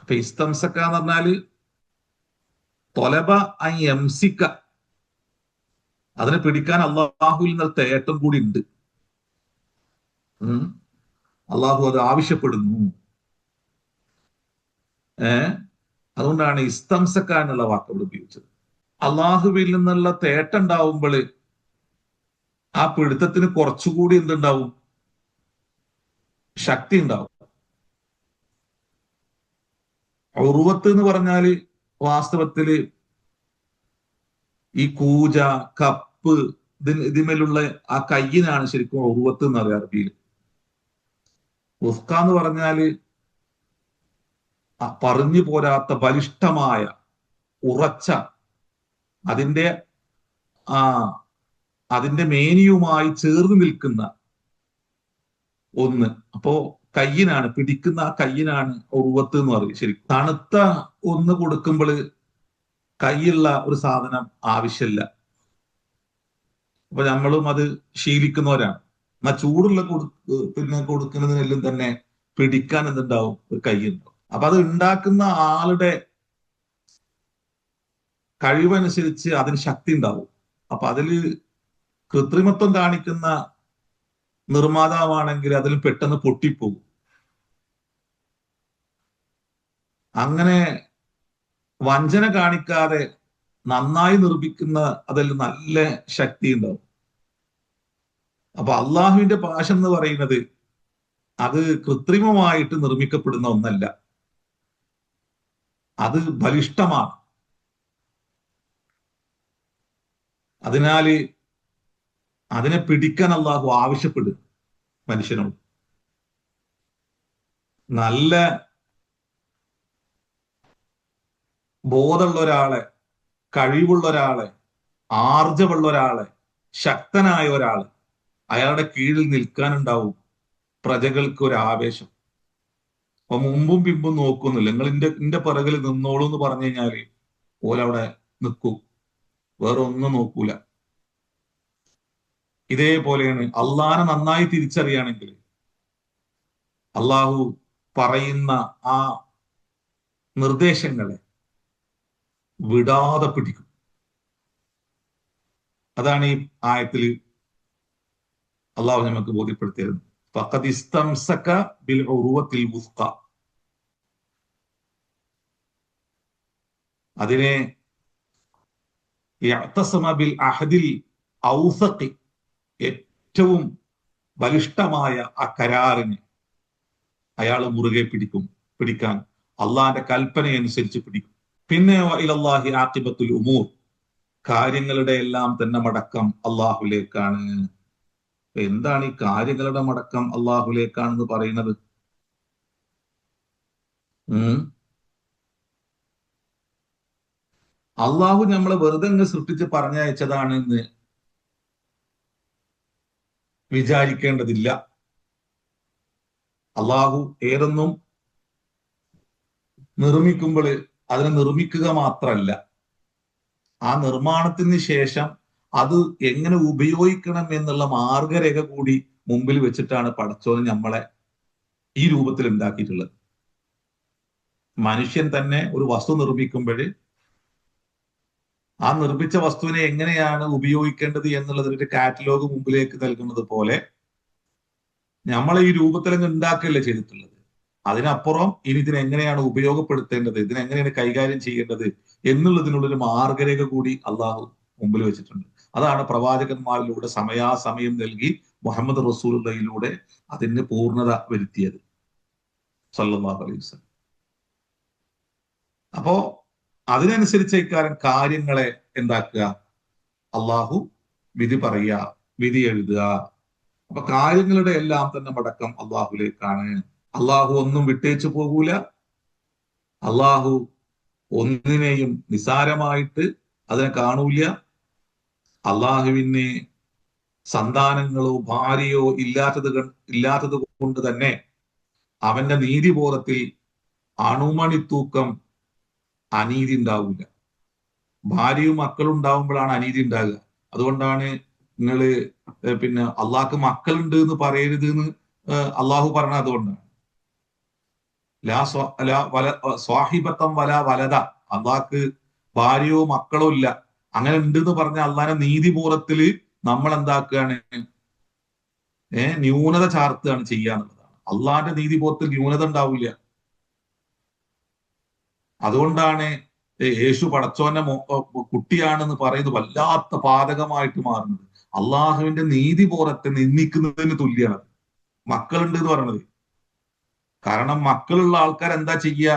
അപ്പൊ ഇസ്തംസക്ക എന്ന് പറഞ്ഞാല് തൊലബ ഐ എംസിക്ക, അതിനെ പിടിക്കാൻ അള്ളാഹുവിൽ നിന്ന് തേട്ടം കൂടി ഉണ്ട്. അള്ളാഹു അത് ആവശ്യപ്പെടുന്നു. അതുകൊണ്ടാണ് ഇസ്തംസക്ക എന്നുള്ള വാക്ക് ഇവിടെ ഉപയോഗിച്ചത്. അള്ളാഹുവിൽ നിന്നുള്ള തേട്ടം ഉണ്ടാവുമ്പോൾ ആ പിടുത്തത്തിന് കുറച്ചുകൂടി എന്തുണ്ടാവും? ശക്തി ഉണ്ടാവും. ഉറുവത്ത് എന്ന് പറഞ്ഞാല് വാസ്തവത്തില് ഈ കൂജ, കപ്പ്, ഇതിന്മേലുള്ള ആ കയ്യിനാണ് ശരിക്കും ഉറുവത്ത് എന്ന് പറയുക അറബിയിൽ. ഉസ്ക എന്ന് പറഞ്ഞാല് പറഞ്ഞു പോരാത്ത ബലിഷ്ഠമായ, ഉറച്ച, അതിന്റെ മേനിയുമായി ചേർന്ന് നിൽക്കുന്ന ഒന്ന്. അപ്പോ കയ്യിനാണ്, പിടിക്കുന്ന ആ കയ്യിനാണ് ഉറുവത്ത് എന്ന് പറയും. ശരി, തണുത്ത ഒന്ന് കൊടുക്കുമ്പോൾ കൈയുള്ള ഒരു സാധനം ആവശ്യമില്ല. അപ്പൊ നമ്മളും അത് ശീലിക്കുന്നവരാണ്. എന്നാൽ ചൂടുള്ള കൊടുക്കുന്നതിനെല്ലാം തന്നെ പിടിക്കാൻ എന്തുണ്ടാവും? ഒരു കൈയുണ്ടാവും. അപ്പൊ അത് ഉണ്ടാക്കുന്ന ആളുടെ കഴിവനുസരിച്ച് അതിന് ശക്തി ഉണ്ടാവും. അപ്പൊ അതില് കൃത്രിമത്വം കാണിക്കുന്ന നിർമ്മാതാവാണെങ്കിൽ അതിൽ പെട്ടെന്ന് പൊട്ടിപ്പോകും. അങ്ങനെ വഞ്ചന കാണിക്കാതെ നന്നായി നിർമ്മിക്കുന്ന അതിൽ നല്ല ശക്തി ഉണ്ടാവും. അപ്പൊ അള്ളാഹുവിന്റെ ഭാഷ എന്ന് പറയുന്നത് അത് കൃത്രിമമായിട്ട് നിർമ്മിക്കപ്പെടുന്ന ഒന്നല്ല, അത് ബലിഷ്ഠമാണ്. അതിനാല് അതിനെ പിടിക്കാൻ അള്ളാഹു ആവശ്യപ്പെടും മനുഷ്യനോട്. നല്ല ബോധമുള്ള ഒരാളെ, കഴിവുള്ള ഒരാളെ, ആർജവുള്ള ഒരാളെ, ശക്തനായ ഒരാള്, അയാളുടെ കീഴിൽ നിൽക്കാനുണ്ടാവും പ്രജകൾക്ക് ഒരു ആവേശം. അപ്പൊ മുമ്പും പിമ്പും നോക്കുന്നില്ല. നിങ്ങൾ ഇന്റെ പിറകിൽ നിന്നോളൂ എന്ന് പറഞ്ഞു കഴിഞ്ഞാല് ഓലവിടെ നിൽക്കൂ, വേറെ ഒന്നും നോക്കൂല. ഇതേപോലെയാണ് അള്ളാഹനെ നന്നായി തിരിച്ചറിയുകയാണെങ്കിൽ അള്ളാഹു പറയുന്ന ആ നിർദ്ദേശങ്ങളെ വിടാതെ പിടിക്കും. അതാണ് ഈ ആയത്തിൽ അള്ളാഹു നമുക്ക് ബോധ്യപ്പെടുത്തിയത്. ഫഖദ് ഇസ്തംസക ബിൽ ഉർവത്തിൽ വുസ്ഖ. അതിനെ ഇഅ്തസമ ബിൽ അഹദിൽ ഔസഖി, ഏറ്റവും ബലിഷ്ഠമായ ആ കരാറിന് അയാൾ മുറുകെ പിടിക്കാൻ അള്ളാഹിന്റെ കൽപ്പനയനുസരിച്ച് പിടിക്കും. പിന്നെ ഇലല്ലാഹി ആഖിബത്തുൽ ഉമൂർ, കാര്യങ്ങളുടെ എല്ലാം തന്നെ മടക്കം അള്ളാഹുലേക്കാണ്. എന്താണ് ഈ കാര്യങ്ങളുടെ മടക്കം അള്ളാഹുലേക്കാണെന്ന് പറയുന്നത്? അള്ളാഹു നമ്മളെ വെറുതെ അങ്ങ് സൃഷ്ടിച്ച് പറഞ്ഞയച്ചതാണ് എന്ന് വിചാരിക്കേണ്ടതില്ല. അള്ളാഹു ഏതൊന്നും നിർമ്മിക്കുമ്പോൾ അതിനെ നിർമ്മിക്കുക മാത്രമല്ല, ആ നിർമ്മാണത്തിന് ശേഷം അത് എങ്ങനെ ഉപയോഗിക്കണം എന്നുള്ള മാർഗരേഖ കൂടി മുമ്പിൽ വെച്ചിട്ടാണ് പടച്ചോൻ നമ്മളെ ഈ രൂപത്തിൽ ഉണ്ടാക്കിയിട്ടുള്ളത്. മനുഷ്യൻ തന്നെ ഒരു വസ്തു നിർമ്മിക്കുമ്പോൾ ആ നിർമ്മിച്ച വസ്തുവിനെ എങ്ങനെയാണ് ഉപയോഗിക്കേണ്ടത് എന്നുള്ളതിന്റെ കാറ്റലോഗ് മുമ്പിലേക്ക് നൽകുന്നത് പോലെ നമ്മളെ ഈ രൂപത്തിലങ്ങ് ഉണ്ടാക്കുകയല്ലേ ചെയ്തിട്ടുള്ളത്. അതിനപ്പുറം ഇനി ഇതിനെങ്ങനെയാണ് ഉപയോഗപ്പെടുത്തേണ്ടത്, ഇതിനെങ്ങനെയാണ് കൈകാര്യം ചെയ്യേണ്ടത് എന്നുള്ളതിനുള്ളൊരു മാർഗരേഖ കൂടി അള്ളാഹു മുമ്പിൽ വെച്ചിട്ടുണ്ട്. അതാണ് പ്രവാചകന്മാരിലൂടെ സമയാസമയം നൽകി മുഹമ്മദ് റസൂലുള്ളയിലൂടെ അതിന് പൂർണ്ണത വരുത്തിയത് സല്ലല്ലാഹു അലൈഹി വസല്ലം. അപ്പോ അതിനനുസരിച്ച് ഇക്കാര്യം കാര്യങ്ങളെ എന്താക്കുക, അള്ളാഹു വിധി പറയുക, വിധി എഴുതുക. അപ്പൊ കാര്യങ്ങളുടെ എല്ലാം തന്നെ മടക്കം അള്ളാഹുലേക്കാണ്. അള്ളാഹു ഒന്നും വിട്ടേച്ചു പോകൂല. അള്ളാഹു ഒന്നിനെയും നിസാരമായിട്ട് അതിനെ കാണൂല. അള്ളാഹുവിന് സന്താനങ്ങളോ ഭാര്യയോ ഇല്ലാത്തത് കൊണ്ട് തന്നെ അവന്റെ നീതിബോധത്തിൽ അണുമണിത്തൂക്കം അനീതി ഉണ്ടാവില്ല. ഭാര്യയും മക്കളും ഉണ്ടാവുമ്പോഴാണ് അനീതി ഉണ്ടാകുക. അതുകൊണ്ടാണ് നിങ്ങള് പിന്നെ അള്ളാഹ്ക്ക് മക്കളുണ്ട് എന്ന് പറയരുത് എന്ന് അള്ളാഹു പറഞ്ഞത്. അതുകൊണ്ടാണ് സ്വാഹിബത്തം വലത, അള്ളാഹ്ക്ക് ഭാര്യയോ മക്കളോ ഇല്ല. അങ്ങനെ ഉണ്ട് എന്ന് പറഞ്ഞ അള്ളാഹിന്റെ നീതിബോധത്തില് നമ്മൾ എന്താക്കുകയാണ്, ന്യൂനത ചാർത്തുകയാണ് ചെയ്യാന്നുള്ളതാണ്. അള്ളാഹിന്റെ നീതിബോധത്തിൽ ന്യൂനത ഉണ്ടാവില്ല. അതുകൊണ്ടാണ് യേശു പടച്ചോന്റെ കുട്ടിയാണെന്ന് പറയുന്നത് വല്ലാത്ത പാതകമായിട്ട് മാറുന്നത്. അള്ളാഹുവിന്റെ നീതിബോധത്തെ നിന്ദിക്കുന്നതിന് തുല്യമാണ് മക്കളുണ്ട് എന്ന് പറയുന്നത്. കാരണം മക്കളുള്ള ആൾക്കാർ എന്താ ചെയ്യുക,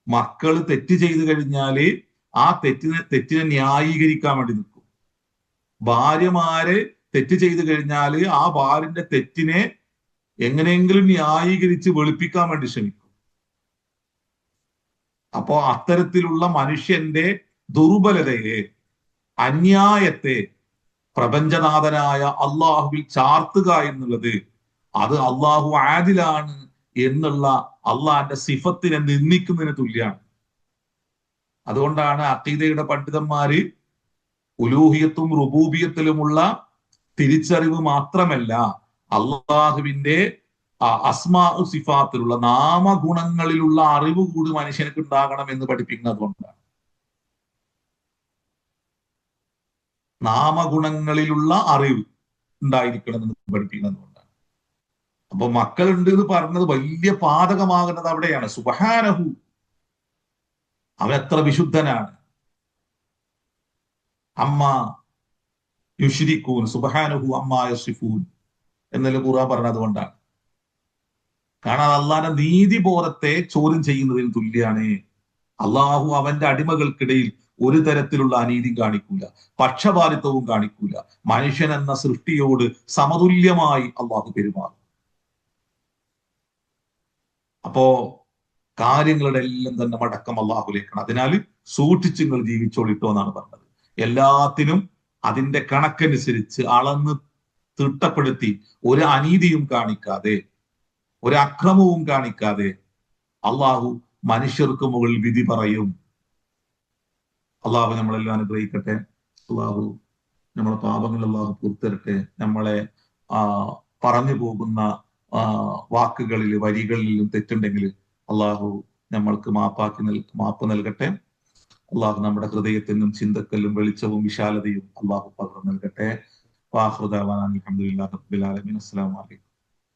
മക്കള് തെറ്റ് ചെയ്തു കഴിഞ്ഞാല് ആ തെറ്റിനെ ന്യായീകരിക്കാൻ വേണ്ടി നിൽക്കും. ഭാര്യമാര് തെറ്റ് ചെയ്തു കഴിഞ്ഞാല് ആ ഭാര്യന്റെ തെറ്റിനെ എങ്ങനെയെങ്കിലും ന്യായീകരിച്ച് വെളുപ്പിക്കാൻ വേണ്ടി ശ്രമിക്കും. അപ്പോ അത്തരത്തിലുള്ള മനുഷ്യന്റെ ദുർബലതയെ, അന്യായത്തെ പ്രപഞ്ചനാഥനായ അള്ളാഹുവിൽ ചാർത്തുക എന്നുള്ളത് അത് അള്ളാഹു ആദിലാണ് എന്നുള്ള അള്ളാഹിന്റെ സിഫത്തിനെ നിന്ദിക്കുന്നതിന് തുല്യമാണ്. അതുകൊണ്ടാണ് അഖീദയുടെ പണ്ഡിതന്മാര് ഉലൂഹിയത്തും റുബൂബിയത്തിലുമുള്ള തിരിച്ചറിവ് മാത്രമല്ല, അള്ളാഹുവിന്റെ അസ്മാ സിഫാത്തിലുള്ള നാമഗുണങ്ങളിലുള്ള അറിവ് കൂടി മനുഷ്യനക്ക് ഉണ്ടാകണം എന്ന് പഠിപ്പിക്കുന്നത് കൊണ്ടാണ്. നാമഗുണങ്ങളിലുള്ള അറിവ് ഉണ്ടായിരിക്കണം എന്ന് പഠിപ്പിക്കുന്നത് കൊണ്ടാണ്. അപ്പൊ മക്കളുണ്ട് എന്ന് പറഞ്ഞത് വലിയ പാതകമാകുന്നത് അവിടെയാണ്. സുബ്ഹാനഹു, അവൻ എത്ര വിശുദ്ധനാണ്. അമ്മ യുശ്രികൂൻ, സുബ്ഹാനഹു അമ്മാ യസിഫൂൻ എന്നല്ലേ ഖുർആൻ പറഞ്ഞത് കൊണ്ടാണ്. കാരണം അള്ളാഹിന്റെ നീതിബോധത്തെ ചോദ്യം ചെയ്യുന്നതിന് തുല്യാണ്. അള്ളാഹു അവന്റെ അടിമകൾക്കിടയിൽ ഒരു തരത്തിലുള്ള അനീതിയും കാണിക്കൂല, പക്ഷപാതിത്വവും കാണിക്കൂല. മനുഷ്യൻ എന്ന സൃഷ്ടിയോട് സമതുല്യമായി അള്ളാഹു പെരുമാറും. അപ്പോ കാര്യങ്ങളുടെ എല്ലാം തന്നെ മടക്കം അള്ളാഹുലേക്കാണ്. അതിനാൽ സൂക്ഷിച്ച് നിങ്ങൾ ജീവിച്ചോളിട്ടോ എന്നാണ് പറഞ്ഞത്. എല്ലാത്തിനും അതിന്റെ കണക്കനുസരിച്ച് അളന്ന് തിട്ടപ്പെടുത്തി ഒരു അനീതിയും കാണിക്കാതെ, ഒരു അക്രമവും കാണിക്കാതെ അള്ളാഹു മനുഷ്യർക്ക് മുകളിൽ വിധി പറയും. അള്ളാഹു നമ്മളെല്ലാം അനുഗ്രഹിക്കട്ടെ. അള്ളാഹു നമ്മളെ പാപങ്ങൾ അള്ളാഹു പുറത്തിരട്ടെ. നമ്മളെ പറഞ്ഞു പോകുന്ന വാക്കുകളിൽ വരികളിലും തെറ്റുണ്ടെങ്കിൽ അള്ളാഹു നമ്മൾക്ക് മാപ്പ് നൽകട്ടെ. അള്ളാഹു നമ്മുടെ ഹൃദയത്തിനും ചിന്തക്കല്ലും വെളിച്ചവും വിശാലതയും അള്ളാഹു പകർന്നു നൽകട്ടെ. വാഹൃദാവാന അൽഹംദുലില്ലാഹി റബ്ബിൽ ആലമീൻ. അസ്സലാമു അലൈക്കും.